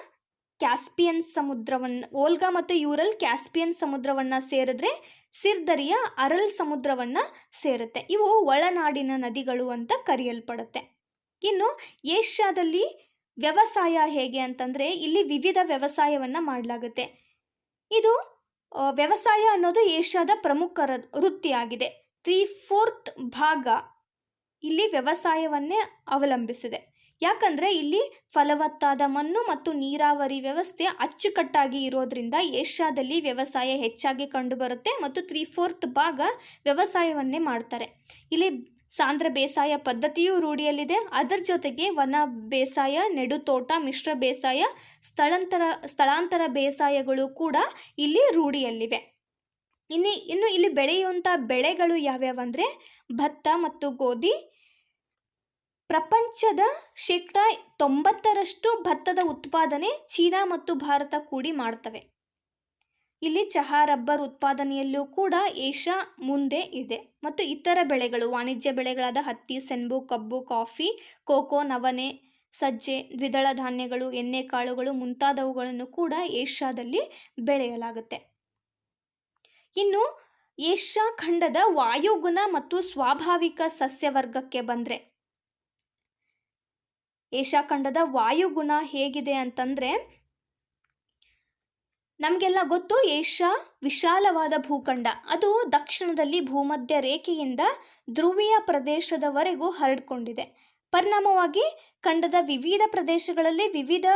[SPEAKER 1] ಓಲ್ಗಾ ಮತ್ತು ಯೂರಲ್ ಕ್ಯಾಸ್ಪಿಯನ್ ಸಮುದ್ರವನ್ನು ಸೇರಿದ್ರೆ ಸಿರ್ದರಿಯಾ ಅರಲ್ ಸಮುದ್ರವನ್ನು ಸೇರುತ್ತೆ. ಇವು ಒಳನಾಡಿನ ನದಿಗಳು ಅಂತ ಕರೆಯಲ್ಪಡುತ್ತೆ. ಇನ್ನು ಏಷ್ಯಾದಲ್ಲಿ ವ್ಯವಸಾಯ ಹೇಗೆ ಅಂತಂದರೆ ಇಲ್ಲಿ ವಿವಿಧ ವ್ಯವಸಾಯವನ್ನು ಮಾಡಲಾಗುತ್ತೆ. ಇದು ವ್ಯವಸಾಯ ಅನ್ನೋದು ಏಷ್ಯಾದ ಪ್ರಮುಖ ವೃತ್ತಿಯಾಗಿದೆ. 3/4 ಭಾಗ ಇಲ್ಲಿ ವ್ಯವಸಾಯವನ್ನೇ ಅವಲಂಬಿಸಿದೆ. ಯಾಕಂದರೆ ಇಲ್ಲಿ ಫಲವತ್ತಾದ ಮಣ್ಣು ಮತ್ತು ನೀರಾವರಿ ವ್ಯವಸ್ಥೆ ಅಚ್ಚುಕಟ್ಟಾಗಿ ಇರೋದ್ರಿಂದ ಏಷ್ಯಾದಲ್ಲಿ ವ್ಯವಸಾಯ ಹೆಚ್ಚಾಗಿ ಕಂಡುಬರುತ್ತೆ ಮತ್ತು 3/4 ಭಾಗ ವ್ಯವಸಾಯವನ್ನೇ ಮಾಡ್ತಾರೆ. ಇಲ್ಲಿ ಸಾಂದ್ರ ಬೇಸಾಯ ಪದ್ಧತಿಯೂ ರೂಢಿಯಲ್ಲಿದೆ. ಅದರ ಜೊತೆಗೆ ವನ ಬೇಸಾಯ, ನೆಡುತೋಟ, ಮಿಶ್ರ ಬೇಸಾಯ, ಸ್ಥಳಾಂತರ ಬೇಸಾಯಗಳು ಕೂಡ ಇಲ್ಲಿ ರೂಢಿಯಲ್ಲಿವೆ. ಇನ್ನು ಇಲ್ಲಿ ಬೆಳೆಯುವಂಥ ಬೆಳೆಗಳು ಯಾವ್ಯಾವಂದರೆ ಭತ್ತ ಮತ್ತು ಗೋಧಿ. ಪ್ರಪಂಚದ 90% ಭತ್ತದ ಉತ್ಪಾದನೆ ಚೀನಾ ಮತ್ತು ಭಾರತ ಕೂಡಿ ಮಾಡ್ತವೆ. ಇಲ್ಲಿ ಚಹಾ, ರಬ್ಬರ್ ಉತ್ಪಾದನೆಯಲ್ಲೂ ಕೂಡ ಏಷ್ಯಾ ಮುಂದೆ ಇದೆ. ಮತ್ತು ಇತರ ಬೆಳೆಗಳು, ವಾಣಿಜ್ಯ ಬೆಳೆಗಳಾದ ಹತ್ತಿ, ಸೆಣಬು, ಕಬ್ಬು, ಕಾಫಿ, ಕೋಕೋ, ನವಣೆ, ಸಜ್ಜೆ, ದ್ವಿದಳ ಧಾನ್ಯಗಳು, ಎಣ್ಣೆಕಾಳುಗಳು ಮುಂತಾದವುಗಳನ್ನು ಕೂಡ ಏಷ್ಯಾದಲ್ಲಿ ಬೆಳೆಯಲಾಗುತ್ತೆ. ಇನ್ನು ಏಷ್ಯಾ ಖಂಡದ ವಾಯುಗುಣ ಮತ್ತು ಸ್ವಾಭಾವಿಕ ಸಸ್ಯವರ್ಗಕ್ಕೆ ಬಂದರೆ, ಏಷ್ಯಾ ಖಂಡದ ವಾಯುಗುಣ ಹೇಗಿದೆ ಅಂತಂದರೆ, ನಮಗೆಲ್ಲ ಗೊತ್ತು ಏಷ್ಯಾ ವಿಶಾಲವಾದ ಭೂಖಂಡ. ಅದು ದಕ್ಷಿಣದಲ್ಲಿ ಭೂಮಧ್ಯ ರೇಖೆಯಿಂದ ಧ್ರುವೀಯ ಪ್ರದೇಶದವರೆಗೂ ಹರಡಿಕೊಂಡಿದೆ. ಪರಿಣಾಮವಾಗಿ ಖಂಡದ ವಿವಿಧ ಪ್ರದೇಶಗಳಲ್ಲಿ ವಿವಿಧ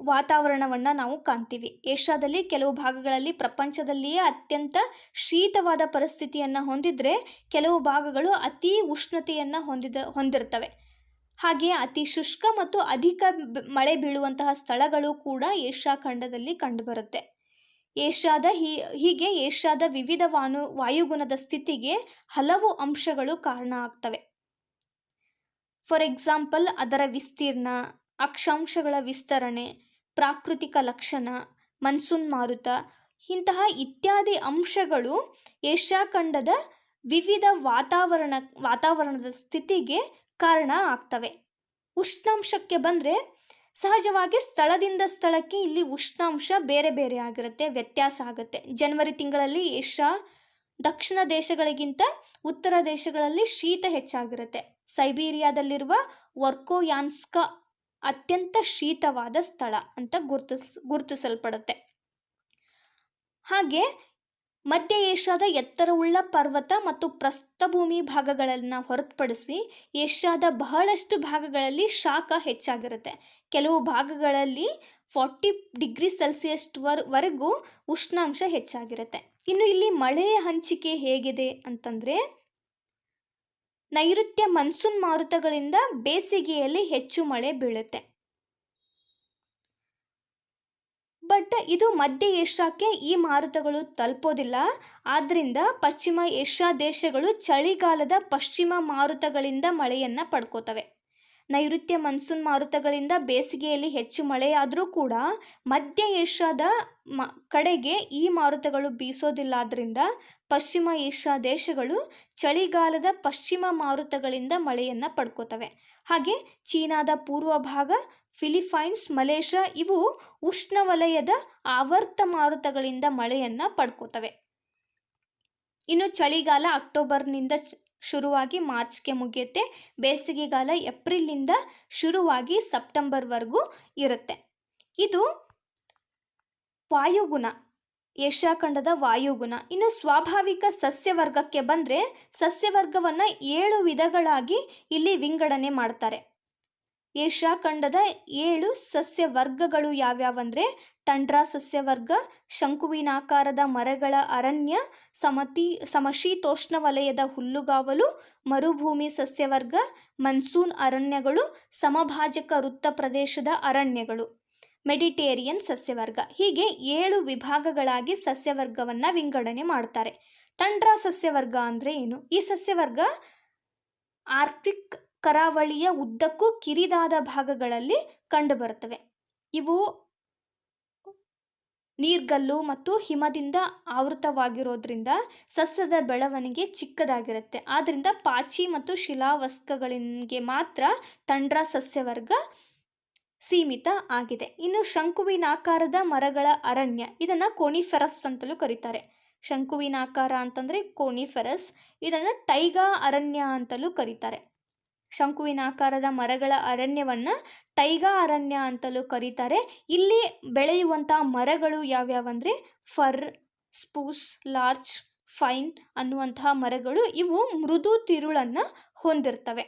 [SPEAKER 1] ವಾತಾವರಣವನ್ನು ನಾವು ಕಾಣ್ತೀವಿ. ಏಷ್ಯಾದಲ್ಲಿ ಕೆಲವು ಭಾಗಗಳಲ್ಲಿ ಪ್ರಪಂಚದಲ್ಲಿಯೇ ಅತ್ಯಂತ ಶೀತವಾದ ಪರಿಸ್ಥಿತಿಯನ್ನು ಹೊಂದಿದ್ರೆ, ಕೆಲವು ಭಾಗಗಳು ಅತಿ ಉಷ್ಣತೆಯನ್ನು ಹೊಂದಿರ್ತವೆ. ಹಾಗೆಯೇ ಅತಿ ಶುಷ್ಕ ಮತ್ತು ಅಧಿಕ ಮಳೆ ಬೀಳುವಂತಹ ಸ್ಥಳಗಳು ಕೂಡ ಏಷ್ಯಾ ಖಂಡದಲ್ಲಿ ಕಂಡುಬರುತ್ತೆ. ಹೀಗೆ ಏಷ್ಯಾದ ವಿವಿಧ ವಾಯುಗುಣದ ಸ್ಥಿತಿಗೆ ಹಲವು ಅಂಶಗಳು ಕಾರಣ ಆಗ್ತವೆ. ಫಾರ್ ಎಕ್ಸಾಂಪಲ್, ಅದರ ವಿಸ್ತೀರ್ಣ, ಅಕ್ಷಾಂಶಗಳ ವಿಸ್ತರಣೆ, ಪ್ರಾಕೃತಿಕ ಲಕ್ಷಣ, ಮನ್ಸೂನ್ ಮಾರುತ, ಇಂತಹ ಇತ್ಯಾದಿ ಅಂಶಗಳು ಏಷ್ಯಾ ಖಂಡದ ವಿವಿಧ ವಾತಾವರಣದ ಸ್ಥಿತಿಗೆ ಕಾರಣ ಆಗ್ತವೆ. ಉಷ್ಣಾಂಶಕ್ಕೆ ಬಂದರೆ, ಸಹಜವಾಗಿ ಸ್ಥಳದಿಂದ ಸ್ಥಳಕ್ಕೆ ಇಲ್ಲಿ ಉಷ್ಣಾಂಶ ಬೇರೆ ಬೇರೆ ಆಗಿರುತ್ತೆ, ವ್ಯತ್ಯಾಸ ಆಗುತ್ತೆ. ಜನವರಿ ತಿಂಗಳಲ್ಲಿ ಏಷ್ಯಾ ದಕ್ಷಿಣ ದೇಶಗಳಿಗಿಂತ ಉತ್ತರ ದೇಶಗಳಲ್ಲಿ ಶೀತ ಹೆಚ್ಚಾಗಿರುತ್ತೆ. ಸೈಬೀರಿಯಾದಲ್ಲಿರುವ ವರ್ಕೋಯಾನ್ಸ್ಕ್ ಅತ್ಯಂತ ಶೀತವಾದ ಸ್ಥಳ ಅಂತ ಗುರುತಿಸಲ್ಪಡುತ್ತೆ. ಹಾಗೆ ಮಧ್ಯ ಏಷ್ಯಾದ ಎತ್ತರವುಳ್ಳ ಪರ್ವತ ಮತ್ತು ಪ್ರಸ್ಥಭೂಮಿ ಭಾಗಗಳನ್ನು ಹೊರತುಪಡಿಸಿ ಏಷ್ಯಾದ ಬಹಳಷ್ಟು ಭಾಗಗಳಲ್ಲಿ ಶಾಖ ಹೆಚ್ಚಾಗಿರುತ್ತೆ. ಕೆಲವು ಭಾಗಗಳಲ್ಲಿ 40 ಡಿಗ್ರಿ ಸೆಲ್ಸಿಯಸ್ ವರೆಗೂ ಉಷ್ಣಾಂಶ ಹೆಚ್ಚಾಗಿರುತ್ತೆ. ಇನ್ನು ಇಲ್ಲಿ ಮಳೆಯ ಹಂಚಿಕೆ ಹೇಗಿದೆ ಅಂತಂದರೆ, ನೈಋತ್ಯ ಮನ್ಸೂನ್ ಮಾರುತಗಳಿಂದ ಬೇಸಿಗೆಯಲ್ಲಿ ಹೆಚ್ಚು ಮಳೆ ಬೀಳುತ್ತೆ. ಬಟ್ ಇದು ಮಧ್ಯ ಏಷ್ಯಾಕ್ಕೆ ಈ ಮಾರುತಗಳು ತಲುಪೋದಿಲ್ಲ. ಆದ್ದರಿಂದ ಪಶ್ಚಿಮ ಏಷ್ಯಾ ದೇಶಗಳು ಚಳಿಗಾಲದ ಪಶ್ಚಿಮ ಮಾರುತಗಳಿಂದ ಮಳೆಯನ್ನು ಪಡ್ಕೋತವೆ. ನೈಋತ್ಯ ಮನ್ಸೂನ್ ಮಾರುತಗಳಿಂದ ಬೇಸಿಗೆಯಲ್ಲಿ ಹೆಚ್ಚು ಮಳೆಯಾದರೂ ಕೂಡ ಮಧ್ಯ ಏಷ್ಯಾದ ಕಡೆಗೆ ಈ ಮಾರುತಗಳು ಬೀಸೋದಿಲ್ಲ. ಆದ್ದರಿಂದ ಪಶ್ಚಿಮ ಏಷ್ಯಾ ದೇಶಗಳು ಚಳಿಗಾಲದ ಪಶ್ಚಿಮ ಮಾರುತಗಳಿಂದ ಮಳೆಯನ್ನು ಪಡ್ಕೋತವೆ. ಹಾಗೆ ಚೀನಾದ ಪೂರ್ವ ಭಾಗ, ಫಿಲಿಪೈನ್ಸ್, ಮಲೇಷ್ಯಾ ಇವು ಉಷ್ಣವಲಯದ ಆವರ್ತ ಮಾರುತಗಳಿಂದ ಮಳೆಯನ್ನು ಪಡ್ಕೋತವೆ. ಇನ್ನು ಚಳಿಗಾಲ ಅಕ್ಟೋಬರ್ನಿಂದ ಶುರುವಾಗಿ ಮಾರ್ಚ್ಗೆ ಮುಗಿಯುತ್ತೆ. ಬೇಸಿಗೆಗಾಲ ಏಪ್ರಿಲ್ನಿಂದ ಶುರುವಾಗಿ ಸೆಪ್ಟೆಂಬರ್ವರೆಗೂ ಇರುತ್ತೆ. ಇದು ವಾಯುಗುಣ, ಏಷ್ಯಾ ಖಂಡದ ವಾಯುಗುಣ. ಇನ್ನು ಸ್ವಾಭಾವಿಕ ಸಸ್ಯವರ್ಗಕ್ಕೆ ಬಂದರೆ, ಸಸ್ಯವರ್ಗವನ್ನು 7 ವಿಧಗಳಾಗಿ ಇಲ್ಲಿ ವಿಂಗಡಣೆ ಮಾಡ್ತಾರೆ. ಏಷ್ಯಾ ಖಂಡದ 7 ಸಸ್ಯವರ್ಗಗಳು ಯಾವ್ಯಾವಂದರೆ, ಟಂಡ್ರಾ ಸಸ್ಯವರ್ಗ, ಶಂಕುವಿನಾಕಾರದ ಮರಗಳ ಅರಣ್ಯ, ಸಮಶೀತೋಷ್ಣ ವಲಯದ ಹುಲ್ಲುಗಾವಲು, ಮರುಭೂಮಿ ಸಸ್ಯವರ್ಗ, ಮನ್ಸೂನ್ ಅರಣ್ಯಗಳು, ಸಮಭಾಜಕ ವೃತ್ತ ಪ್ರದೇಶದ ಅರಣ್ಯಗಳು, ಮೆಡಿಟೇರಿಯನ್ ಸಸ್ಯವರ್ಗ. ಹೀಗೆ 7 ವಿಭಾಗಗಳಾಗಿ ಸಸ್ಯವರ್ಗವನ್ನು ವಿಂಗಡಣೆ ಮಾಡ್ತಾರೆ. ಟಂಡ್ರಾ ಸಸ್ಯವರ್ಗ ಅಂದರೆ ಏನು? ಈ ಸಸ್ಯವರ್ಗ ಆರ್ಕ್ಟಿಕ್ ಕರಾವಳಿಯ ಉದ್ದಕ್ಕೂ ಕಿರಿದಾದ ಭಾಗಗಳಲ್ಲಿ ಕಂಡುಬರುತ್ತವೆ. ಇವು ನೀರ್ಗಲ್ಲು ಮತ್ತು ಹಿಮದಿಂದ ಆವೃತವಾಗಿರೋದ್ರಿಂದ ಸಸ್ಯದ ಬೆಳವಣಿಗೆ ಚಿಕ್ಕದಾಗಿರುತ್ತೆ. ಆದ್ದರಿಂದ ಪಾಚಿ ಮತ್ತು ಶಿಲಾವಸ್ಕಗಳಿಗೆ ಮಾತ್ರ ಟಂಡ್ರಾ ಸಸ್ಯವರ್ಗ ಸೀಮಿತ ಆಗಿದೆ. ಇನ್ನು ಶಂಕುವಿನಾಕಾರದ ಮರಗಳ ಅರಣ್ಯ, ಇದನ್ನು ಕೋನಿಫೆರಸ್ ಅಂತಲೂ ಕರೀತಾರೆ. ಶಂಕುವಿನಾಕಾರ ಅಂತಂದರೆ ಕೋನಿಫೆರಸ್, ಇದನ್ನು ಟೈಗಾ ಅರಣ್ಯ ಅಂತಲೂ ಕರೀತಾರೆ. ಶಂಕುವಿನಾಕಾರದ ಮರಗಳ ಅರಣ್ಯವನ್ನು ಟೈಗಾ ಅರಣ್ಯ ಅಂತಲೂ ಕರೀತಾರೆ. ಇಲ್ಲಿ ಬೆಳೆಯುವಂಥ ಮರಗಳು ಯಾವ್ಯಾವಂದರೆ ಫರ್, ಸ್ಪೂಸ್, ಲಾರ್ಚ್, ಫೈನ್ ಅನ್ನುವಂತಹ ಮರಗಳು ಇವು ಮೃದು ತಿರುಳನ್ನು ಹೊಂದಿರ್ತವೆ.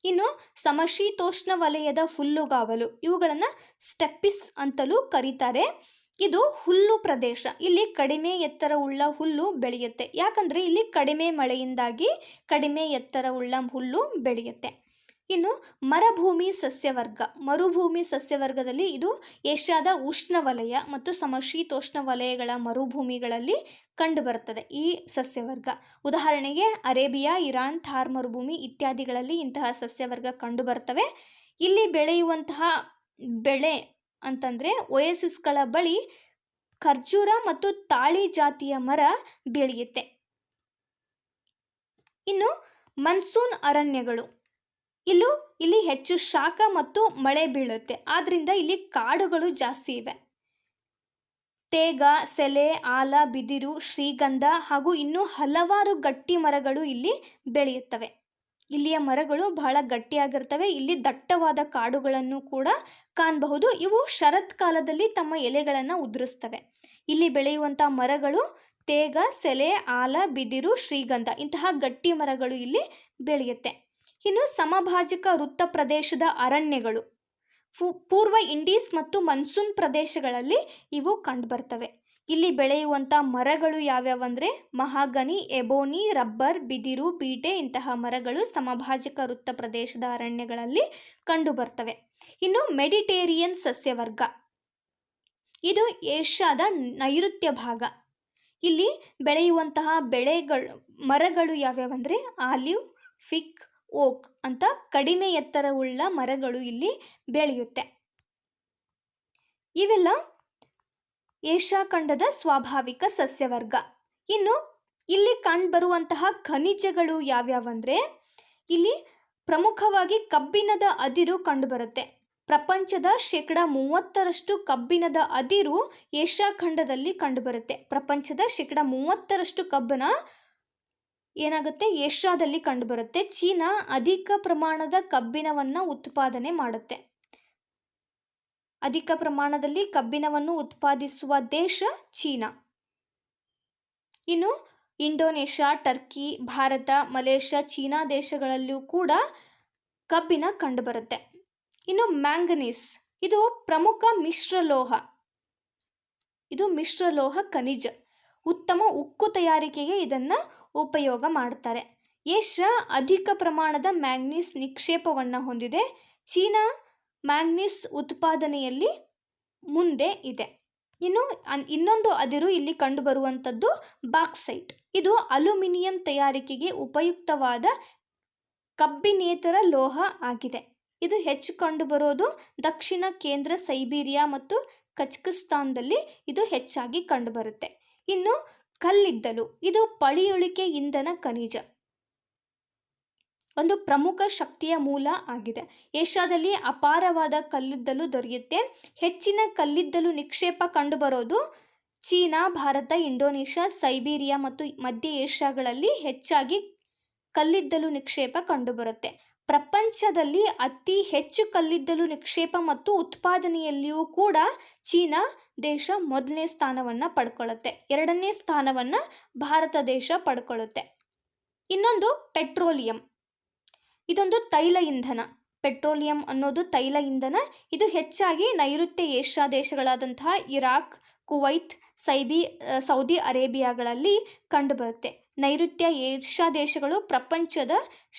[SPEAKER 1] ಇನ್ನು ಸಮಶೀತೋಷ್ಣ ವಲಯದ ಹುಲ್ಲುಗಾವಲು ಇವುಗಳನ್ನು ಸ್ಟೆಪ್ಪಿಸ್ ಅಂತಲೂ ಕರೀತಾರೆ. ಇದು ಹುಲ್ಲು ಪ್ರದೇಶ. ಇಲ್ಲಿ ಕಡಿಮೆ ಎತ್ತರವುಳ್ಳ ಹುಲ್ಲು ಬೆಳೆಯುತ್ತೆ. ಯಾಕಂದರೆ ಇಲ್ಲಿ ಕಡಿಮೆ ಮಳೆಯಿಂದಾಗಿ ಕಡಿಮೆ ಎತ್ತರವುಳ್ಳ ಹುಲ್ಲು ಬೆಳೆಯುತ್ತೆ. ಇನ್ನು ಮರುಭೂಮಿ ಸಸ್ಯವರ್ಗ. ಮರುಭೂಮಿ ಸಸ್ಯವರ್ಗದಲ್ಲಿ ಇದು ಏಷ್ಯಾದ ಉಷ್ಣವಲಯ ಮತ್ತು ಸಮಶೀತೋಷ್ಣ ವಲಯಗಳ ಮರುಭೂಮಿಗಳಲ್ಲಿ ಕಂಡುಬರುತ್ತದೆ ಈ ಸಸ್ಯವರ್ಗ. ಉದಾಹರಣೆಗೆ ಅರೇಬಿಯಾ, ಇರಾನ್, ಥಾರ್ ಮರುಭೂಮಿ ಇತ್ಯಾದಿಗಳಲ್ಲಿ ಇಂತಹ ಸಸ್ಯವರ್ಗ ಕಂಡುಬರ್ತವೆ. ಇಲ್ಲಿ ಬೆಳೆಯುವಂತಹ ಬೆಳೆ ಅಂತಂದರೆ ಒಯಸಿಸ್ಗಳ ಬಳಿ ಖರ್ಜೂರ ಮತ್ತು ತಾಳಿ ಜಾತಿಯ ಮರ ಬೆಳೆಯುತ್ತೆ. ಇನ್ನು ಮನ್ಸೂನ್ ಅರಣ್ಯಗಳು. ಇಲ್ಲಿ ಹೆಚ್ಚು ಶಾಖ ಮತ್ತು ಮಳೆ ಬೀಳುತ್ತೆ. ಆದ್ದರಿಂದ ಇಲ್ಲಿ ಕಾಡುಗಳು ಜಾಸ್ತಿ ಇವೆ. ತೇಗ, ಸೆಲೆ, ಆಲ, ಬಿದಿರು, ಶ್ರೀಗಂಧ ಹಾಗೂ ಇನ್ನೂ ಹಲವಾರು ಗಟ್ಟಿ ಮರಗಳು ಇಲ್ಲಿ ಬೆಳೆಯುತ್ತವೆ. ಇಲ್ಲಿಯ ಮರಗಳು ಬಹಳ ಗಟ್ಟಿಯಾಗಿರ್ತವೆ. ಇಲ್ಲಿ ದಟ್ಟವಾದ ಕಾಡುಗಳನ್ನು ಕೂಡ ಕಾಣಬಹುದು. ಇವು ಶರತ್ಕಾಲದಲ್ಲಿ ತಮ್ಮ ಎಲೆಗಳನ್ನು ಉದುರಿಸ್ತವೆ. ಇಲ್ಲಿ ಬೆಳೆಯುವಂಥ ಮರಗಳು ತೇಗ, ಸೆಲೆ, ಆಲ, ಬಿದಿರು, ಶ್ರೀಗಂಧ ಇಂತಹ ಗಟ್ಟಿ ಮರಗಳು ಇಲ್ಲಿ ಬೆಳೆಯುತ್ತೆ. ಇನ್ನು ಸಮಭಾಜಕ ವೃತ್ತ ಪ್ರದೇಶದ ಅರಣ್ಯಗಳು ಪೂರ್ವ ಇಂಡೀಸ್ ಮತ್ತು ಮನ್ಸೂನ್ ಪ್ರದೇಶಗಳಲ್ಲಿ ಇವು ಕಂಡುಬರ್ತವೆ. ಇಲ್ಲಿ ಬೆಳೆಯುವಂಥ ಮರಗಳು ಯಾವ್ಯಾವಂದರೆ ಮಹಾಗನಿ, ಎಬೋನಿ, ರಬ್ಬರ್, ಬಿದಿರು, ಬೀಟೆ ಇಂತಹ ಮರಗಳು ಸಮಭಾಜಕ ವೃತ್ತ ಪ್ರದೇಶದ ಅರಣ್ಯಗಳಲ್ಲಿ ಕಂಡುಬರ್ತವೆ. ಇನ್ನು ಮೆಡಿಟೇರಿಯನ್ ಸಸ್ಯವರ್ಗ. ಇದು ಏಷ್ಯಾದ ನೈಋತ್ಯ ಭಾಗ. ಇಲ್ಲಿ ಬೆಳೆಯುವಂತಹ ಮರಗಳು ಯಾವ್ಯಾವಂದರೆ ಆಲಿವ್, ಫಿಗ್, ಓಕ್ ಅಂತ ಕಡಿಮೆ ಎತ್ತರವುಳ್ಳ ಮರಗಳು ಇಲ್ಲಿ ಬೆಳೆಯುತ್ತೆ. ಇವೆಲ್ಲ ಏಷ್ಯಾ ಖಂಡದ ಸ್ವಾಭಾವಿಕ ಸಸ್ಯವರ್ಗ. ಇನ್ನು ಇಲ್ಲಿ ಕಂಡುಬರುವಂತಹ ಖನಿಜಗಳು ಯಾವ್ಯಾವಂದರೆ ಇಲ್ಲಿ ಪ್ರಮುಖವಾಗಿ ಕಬ್ಬಿಣದ ಅದಿರು ಕಂಡುಬರುತ್ತೆ. ಪ್ರಪಂಚದ 30% ಕಬ್ಬಿಣದ ಅದಿರು ಏಷ್ಯಾ ಖಂಡದಲ್ಲಿ ಕಂಡುಬರುತ್ತೆ. ಪ್ರಪಂಚದ 30% ಕಬ್ಬಿಣ ಏನಾಗುತ್ತೆ ಏಷ್ಯಾದಲ್ಲಿ ಕಂಡುಬರುತ್ತೆ. ಚೀನಾ ಅಧಿಕ ಪ್ರಮಾಣದ ಕಬ್ಬಿಣವನ್ನು ಉತ್ಪಾದನೆ ಮಾಡುತ್ತೆ. ಅಧಿಕ ಪ್ರಮಾಣದಲ್ಲಿ ಕಬ್ಬಿಣವನ್ನು ಉತ್ಪಾದಿಸುವ ದೇಶ ಚೀನಾ. ಇನ್ನು Indonesia, Turkey, Bharat, Malaysia, China ದೇಶಗಳಲ್ಲೂ ಕೂಡ ಕಬ್ಬಿಣ ಕಂಡುಬರುತ್ತೆ. ಇನ್ನು ಮ್ಯಾಂಗನೀಸ್ ಇದು ಪ್ರಮುಖ ಮಿಶ್ರಲೋಹ. ಇದು ಮಿಶ್ರಲೋಹ ಖನಿಜ. ಉತ್ತಮ ಉಕ್ಕು ತಯಾರಿಕೆಗೆ ಇದನ್ನು ಉಪಯೋಗ ಮಾಡ್ತಾರೆ. ಏಷ್ಯಾ ಅಧಿಕ ಪ್ರಮಾಣದ ಮ್ಯಾಂಗನೀಸ್ ನಿಕ್ಷೇಪವನ್ನು ಹೊಂದಿದೆ. ಚೀನಾ ಮ್ಯಾಂಗನೀಸ್ ಉತ್ಪಾದನೆಯಲ್ಲಿ ಮುಂದೆ ಇದೆ. ಇನ್ನು ಇನ್ನೊಂದು ಅದಿರು ಇಲ್ಲಿ ಕಂಡುಬರುವಂಥದ್ದು ಬಾಕ್ಸೈಟ್. ಇದು ಅಲ್ಯೂಮಿನಿಯಂ ತಯಾರಿಕೆಗೆ ಉಪಯುಕ್ತವಾದ ಕಬ್ಬಿಣೇತರ ಲೋಹ ಆಗಿದೆ. ಇದು ಹೆಚ್ಚು ಕಂಡುಬರೋದು ದಕ್ಷಿಣ ಕೇಂದ್ರ ಸೈಬೀರಿಯಾ ಮತ್ತು ಕಜಕಿಸ್ತಾನದಲ್ಲಿ ಇದು ಹೆಚ್ಚಾಗಿ ಕಂಡುಬರುತ್ತೆ. ಇನ್ನು ಕಲ್ಲಿದ್ದಲು ಇದು ಪಳಿಯುಳಿಕೆ ಇಂಧನ ಖನಿಜ. ಒಂದು ಪ್ರಮುಖ ಶಕ್ತಿಯ ಮೂಲ ಆಗಿದೆ. ಏಷ್ಯಾದಲ್ಲಿ ಅಪಾರವಾದ ಕಲ್ಲಿದ್ದಲು ದೊರೆಯುತ್ತೆ. ಹೆಚ್ಚಿನ ಕಲ್ಲಿದ್ದಲು ನಿಕ್ಷೇಪ ಕಂಡುಬರೋದು ಚೀನಾ, ಭಾರತ, ಇಂಡೋನೇಷ್ಯಾ, ಸೈಬೀರಿಯಾ ಮತ್ತು ಮಧ್ಯ ಏಷ್ಯಾಗಳಲ್ಲಿ ಹೆಚ್ಚಾಗಿ ಕಲ್ಲಿದ್ದಲು ನಿಕ್ಷೇಪ ಕಂಡುಬರುತ್ತೆ. ಪ್ರಪಂಚದಲ್ಲಿ ಅತಿ ಹೆಚ್ಚು ಕಲ್ಲಿದ್ದಲು ನಿಕ್ಷೇಪ ಮತ್ತು ಉತ್ಪಾದನೆಯಲ್ಲಿಯೂ ಕೂಡ ಚೀನಾ ದೇಶ ಮೊದಲನೇ ಸ್ಥಾನವನ್ನು ಪಡ್ಕೊಳ್ಳುತ್ತೆ. 2ನೇ ಸ್ಥಾನವನ್ನು ಭಾರತ ದೇಶ ಪಡ್ಕೊಳ್ಳುತ್ತೆ. ಇನ್ನೊಂದು ಪೆಟ್ರೋಲಿಯಂ. ಇದೊಂದು ತೈಲ ಇಂಧನ. ಪೆಟ್ರೋಲಿಯಂ ಅನ್ನೋದು ತೈಲ ಇಂಧನ. ಇದು ಹೆಚ್ಚಾಗಿ ನೈಋತ್ಯ ಏಷ್ಯಾ ದೇಶಗಳಾದಂತಹ ಇರಾಕ್, ಕುವೈತ್, ಸೌದಿ ಅರೇಬಿಯಾಗಳಲ್ಲಿ ಕಂಡುಬರುತ್ತೆ. ನೈಋತ್ಯ ಏಷ್ಯಾ ದೇಶಗಳು ಪ್ರಪಂಚದ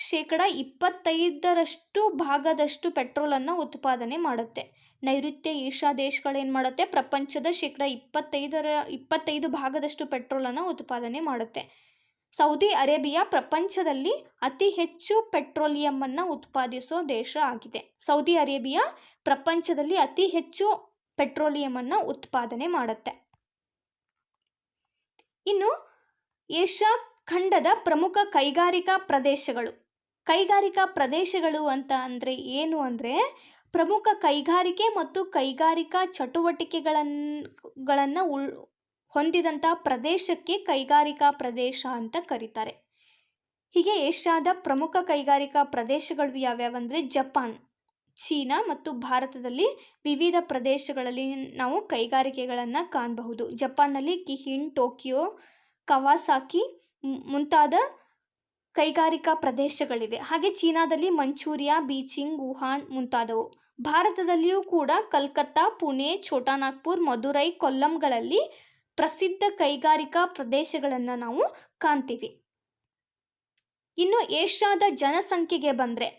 [SPEAKER 1] 25% ಭಾಗದಷ್ಟು ಪೆಟ್ರೋಲನ್ನು ಉತ್ಪಾದನೆ ಮಾಡುತ್ತೆ. ನೈಋತ್ಯ ಏಷ್ಯಾ ದೇಶಗಳೇನು ಮಾಡುತ್ತೆ ಪ್ರಪಂಚದ 25% ಭಾಗದಷ್ಟು ಪೆಟ್ರೋಲನ್ನು ಉತ್ಪಾದನೆ ಮಾಡುತ್ತೆ. ಸೌದಿ ಅರೇಬಿಯಾ ಪ್ರಪಂಚದಲ್ಲಿ ಅತಿ ಹೆಚ್ಚು ಪೆಟ್ರೋಲಿಯಮನ್ನು ಉತ್ಪಾದಿಸೋ ದೇಶ ಆಗಿದೆ. ಸೌದಿ ಅರೇಬಿಯಾ ಪ್ರಪಂಚದಲ್ಲಿ ಅತಿ ಹೆಚ್ಚು ಪೆಟ್ರೋಲಿಯಮನ್ನು ಉತ್ಪಾದನೆ ಮಾಡುತ್ತೆ. ಇನ್ನು ಏಷ್ಯಾ ಖಂಡದ ಪ್ರಮುಖ ಕೈಗಾರಿಕಾ ಪ್ರದೇಶಗಳು. ಕೈಗಾರಿಕಾ ಪ್ರದೇಶಗಳು ಅಂತ ಅಂದರೆ ಏನು ಅಂದರೆ ಪ್ರಮುಖ ಕೈಗಾರಿಕೆ ಮತ್ತು ಕೈಗಾರಿಕಾ ಚಟುವಟಿಕೆಗಳನ್ನು ಹೊಂದಿದಂಥ ಪ್ರದೇಶಕ್ಕೆ ಕೈಗಾರಿಕಾ ಪ್ರದೇಶ ಅಂತ ಕರೀತಾರೆ. ಹೀಗೆ ಏಷ್ಯಾದ ಪ್ರಮುಖ ಕೈಗಾರಿಕಾ ಪ್ರದೇಶಗಳು ಯಾವ್ಯಾವಂದರೆ ಜಪಾನ್, ಚೀನಾ ಮತ್ತು ಭಾರತದಲ್ಲಿ ವಿವಿಧ ಪ್ರದೇಶಗಳಲ್ಲಿ ನಾವು ಕೈಗಾರಿಕೆಗಳನ್ನು ಕಾಣಬಹುದು. ಜಪಾನ್ನಲ್ಲಿ ಕಿಹಿನ್, ಟೋಕಿಯೋ, ಕವಾಸಾಕಿ ಮುಂತಾದ ಕೈಗಾರಿಕಾ ಪ್ರದೇಶಗಳಿವೆ. ಹಾಗೆ ಚೀನಾದಲ್ಲಿ ಮಂಚೂರಿಯಾ, ಬೀಜಿಂಗ್, ವುಹಾನ್ ಮುಂತಾದವು. ಭಾರತದಲ್ಲಿಯೂ ಕೂಡ ಕಲ್ಕತ್ತಾ, ಪುಣೆ, ಛೋಟಾನಾಗ್ಪುರ್, ಮದುರೈ, ಕೊಲ್ಲಂಗಳಲ್ಲಿ ಪ್ರಸಿದ್ಧ ಕೈಗಾರಿಕಾ ಪ್ರದೇಶಗಳನ್ನು ನಾವು ಕಾಣ್ತೀವಿ. ಇನ್ನು ಏಷ್ಯಾದ ಜನಸಂಖ್ಯೆಗೆ ಬಂದರೆ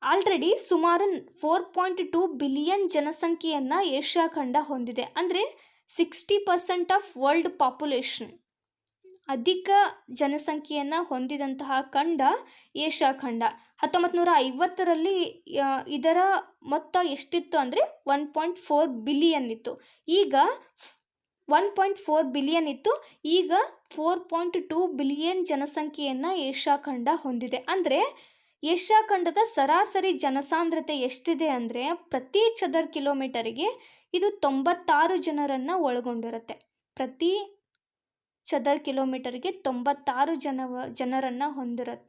[SPEAKER 1] ಆಲ್ರೆಡಿ ಸುಮಾರು 4.2 ಬಿಲಿಯನ್ ಜನಸಂಖ್ಯೆಯನ್ನು ಏಷ್ಯಾ ಖಂಡ ಹೊಂದಿದೆ. ಅಂದರೆ 60% ಆಫ್ ವರ್ಲ್ಡ್ ಪಾಪ್ಯುಲೇಷನ್, ಅಧಿಕ ಜನಸಂಖ್ಯೆಯನ್ನು ಹೊಂದಿದಂತಹ ಖಂಡ ಏಷ್ಯಾ ಖಂಡ. 1950ರಲ್ಲಿ ಇದರ ಮೊತ್ತ ಎಷ್ಟಿತ್ತು ಅಂದರೆ 1.4 ಬಿಲಿಯನ್ ಇತ್ತು. ಈಗ 1.4 ಬಿಲಿಯನ್ ಇತ್ತು, ಈಗ 4.2 ಬಿಲಿಯನ್ ಜನಸಂಖ್ಯೆಯನ್ನು ಏಷ್ಯಾ ಖಂಡ ಹೊಂದಿದೆ. ಅಂದರೆ ಏಷ್ಯಾ ಖಂಡದ ಸರಾಸರಿ ಜನಸಾಂದ್ರತೆ ಎಷ್ಟಿದೆ ಅಂದರೆ ಪ್ರತಿ ಚದರ ಕಿಲೋಮೀಟರಿಗೆ ಇದು 96 ಜನರನ್ನು ಒಳಗೊಂಡಿರುತ್ತೆ. ಪ್ರತಿ ಚದರ ಕಿಲೋಮೀಟರ್ಗೆ 96 ಜನರನ್ನು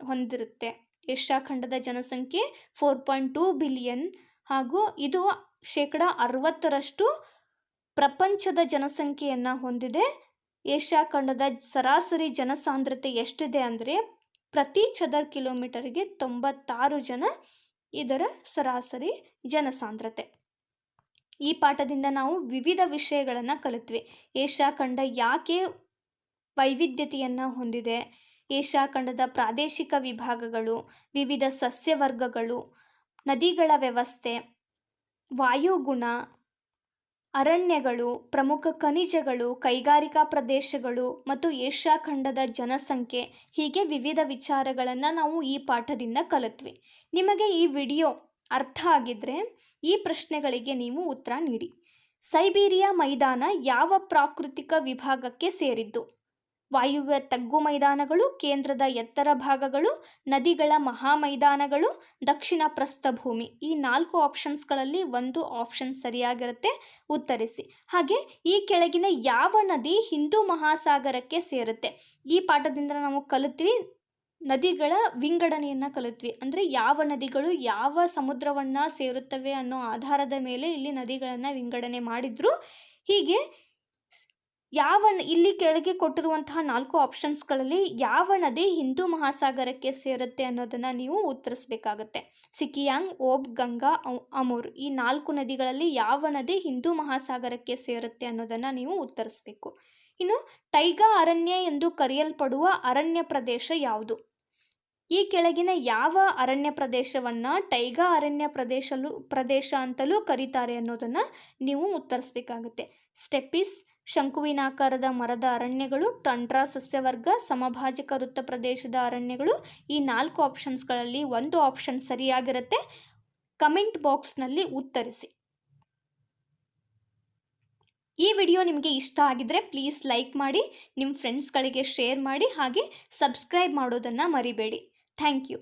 [SPEAKER 1] ಹೊಂದಿರುತ್ತೆ. ಏಷ್ಯಾ ಖಂಡದ ಜನಸಂಖ್ಯೆ 4.2 ಬಿಲಿಯನ್ ಹಾಗೂ ಇದು 60% ಪ್ರಪಂಚದ ಜನಸಂಖ್ಯೆಯನ್ನು ಹೊಂದಿದೆ. ಏಷ್ಯಾ ಖಂಡದ ಸರಾಸರಿ ಜನಸಾಂದ್ರತೆ ಎಷ್ಟಿದೆ ಅಂದರೆ ಪ್ರತಿ ಚದರ ಕಿಲೋಮೀಟರ್ಗೆ 96 ಜನ ಇದರ ಸರಾಸರಿ ಜನಸಾಂದ್ರತೆ. ಈ ಪಾಠದಿಂದ ನಾವು ವಿವಿಧ ವಿಷಯಗಳನ್ನು ಕಲಿತ್ವಿ. ಏಷ್ಯಾ ಖಂಡ ಯಾಕೆ ವೈವಿಧ್ಯತೆಯನ್ನು ಹೊಂದಿದೆ, ಏಷ್ಯಾ ಖಂಡದ ಪ್ರಾದೇಶಿಕ ವಿಭಾಗಗಳು, ವಿವಿಧ ಸಸ್ಯವರ್ಗಗಳು, ನದಿಗಳ ವ್ಯವಸ್ಥೆ, ವಾಯುಗುಣ, ಅರಣ್ಯಗಳು, ಪ್ರಮುಖ ಖನಿಜಗಳು, ಕೈಗಾರಿಕಾ ಪ್ರದೇಶಗಳು ಮತ್ತು ಏಷ್ಯಾ ಖಂಡದ ಜನಸಂಖ್ಯೆ, ಹೀಗೆ ವಿವಿಧ ವಿಚಾರಗಳನ್ನು ನಾವು ಈ ಪಾಠದಿಂದ ಕಲಿತ್ವಿ. ನಿಮಗೆ ಈ ವಿಡಿಯೋ ಅರ್ಥ ಆಗಿದ್ದರೆ ಈ ಪ್ರಶ್ನೆಗಳಿಗೆ ನೀವು ಉತ್ತರ ನೀಡಿ. ಸೈಬೀರಿಯಾ ಮೈದಾನ ಯಾವ ಪ್ರಾಕೃತಿಕ ವಿಭಾಗಕ್ಕೆ ಸೇರಿದ್ದು? ವಾಯುವ್ಯ ತಗ್ಗು ಮೈದಾನಗಳು, ಕೇಂದ್ರದ ಎತ್ತರ ಭಾಗಗಳು, ನದಿಗಳ ಮಹಾಮೈದಾನಗಳು, ದಕ್ಷಿಣ ಪ್ರಸ್ಥಭೂಮಿ. ಈ 4 ಆಪ್ಷನ್ಸ್ಗಳಲ್ಲಿ ಒಂದು ಆಪ್ಷನ್ ಸರಿಯಾಗಿರುತ್ತೆ, ಉತ್ತರಿಸಿ. ಹಾಗೆ ಈ ಕೆಳಗಿನ ಯಾವ ನದಿ ಹಿಂದೂ ಮಹಾಸಾಗರಕ್ಕೆ ಸೇರುತ್ತೆ? ಈ ಪಾಠದಿಂದ ನಾವು ಕಲಿತ್ವಿ ನದಿಗಳ ವಿಂಗಡಣೆಯನ್ನು ಕಲಿತ್ವಿ. ಅಂದರೆ ಯಾವ ನದಿಗಳು ಯಾವ ಸಮುದ್ರವನ್ನು ಸೇರುತ್ತವೆ ಅನ್ನೋ ಆಧಾರದ ಮೇಲೆ ಇಲ್ಲಿ ನದಿಗಳನ್ನು ವಿಂಗಡಣೆ ಮಾಡಿದ್ರು. ಹೀಗೆ ಇಲ್ಲಿ ಕೆಳಗೆ ಕೊಟ್ಟಿರುವಂತಹ 4 ಆಪ್ಷನ್ಸ್ಗಳಲ್ಲಿ ಯಾವ ನದಿ ಹಿಂದೂ ಮಹಾಸಾಗರಕ್ಕೆ ಸೇರುತ್ತೆ ಅನ್ನೋದನ್ನು ನೀವು ಉತ್ತರಿಸಬೇಕಾಗತ್ತೆ. ಸಿಕಿಯಾಂಗ್, ಓಬ್, ಗಂಗಾ, ಅಮೂರ್, ಈ 4 ನದಿಗಳಲ್ಲಿ ಯಾವ ನದಿ ಹಿಂದೂ ಮಹಾಸಾಗರಕ್ಕೆ ಸೇರುತ್ತೆ ಅನ್ನೋದನ್ನು ನೀವು ಉತ್ತರಿಸಬೇಕು. ಇನ್ನು ಟೈಗಾ ಅರಣ್ಯ ಎಂದು ಕರೆಯಲ್ಪಡುವ ಅರಣ್ಯ ಪ್ರದೇಶ ಯಾವುದು? ಈ ಕೆಳಗಿನ ಯಾವ ಅರಣ್ಯ ಪ್ರದೇಶವನ್ನು ಟೈಗಾ ಅರಣ್ಯ ಪ್ರದೇಶ ಅಂತಲೂ ಕರೀತಾರೆ ಅನ್ನೋದನ್ನು ನೀವು ಉತ್ತರಿಸಬೇಕಾಗುತ್ತೆ. ಸ್ಟೆಪಿಸ್, ಶಂಕುವಿನಾಕಾರದ ಮರದ ಅರಣ್ಯಗಳು, ಟಂಡ್ರಾ ಸಸ್ಯವರ್ಗ, ಸಮಭಾಜಕ ವೃತ್ತ ಪ್ರದೇಶದ ಅರಣ್ಯಗಳು. ಈ 4 ಆಪ್ಷನ್ಸ್ಗಳಲ್ಲಿ ಒಂದು ಆಪ್ಷನ್ ಸರಿಯಾಗಿರುತ್ತೆ. ಕಮೆಂಟ್ ಬಾಕ್ಸ್ನಲ್ಲಿ ಉತ್ತರಿಸಿ. ಈ ವಿಡಿಯೋ ನಿಮಗೆ ಇಷ್ಟ ಆಗಿದ್ರೆ ಪ್ಲೀಸ್ ಲೈಕ್ ಮಾಡಿ, ನಿಮ್ಮ ಫ್ರೆಂಡ್ಸ್ಗಳಿಗೆ ಶೇರ್ ಮಾಡಿ, ಹಾಗೆ ಸಬ್ಸ್ಕ್ರೈಬ್ ಮಾಡೋದನ್ನು ಮರಿಬೇಡಿ. Thank you.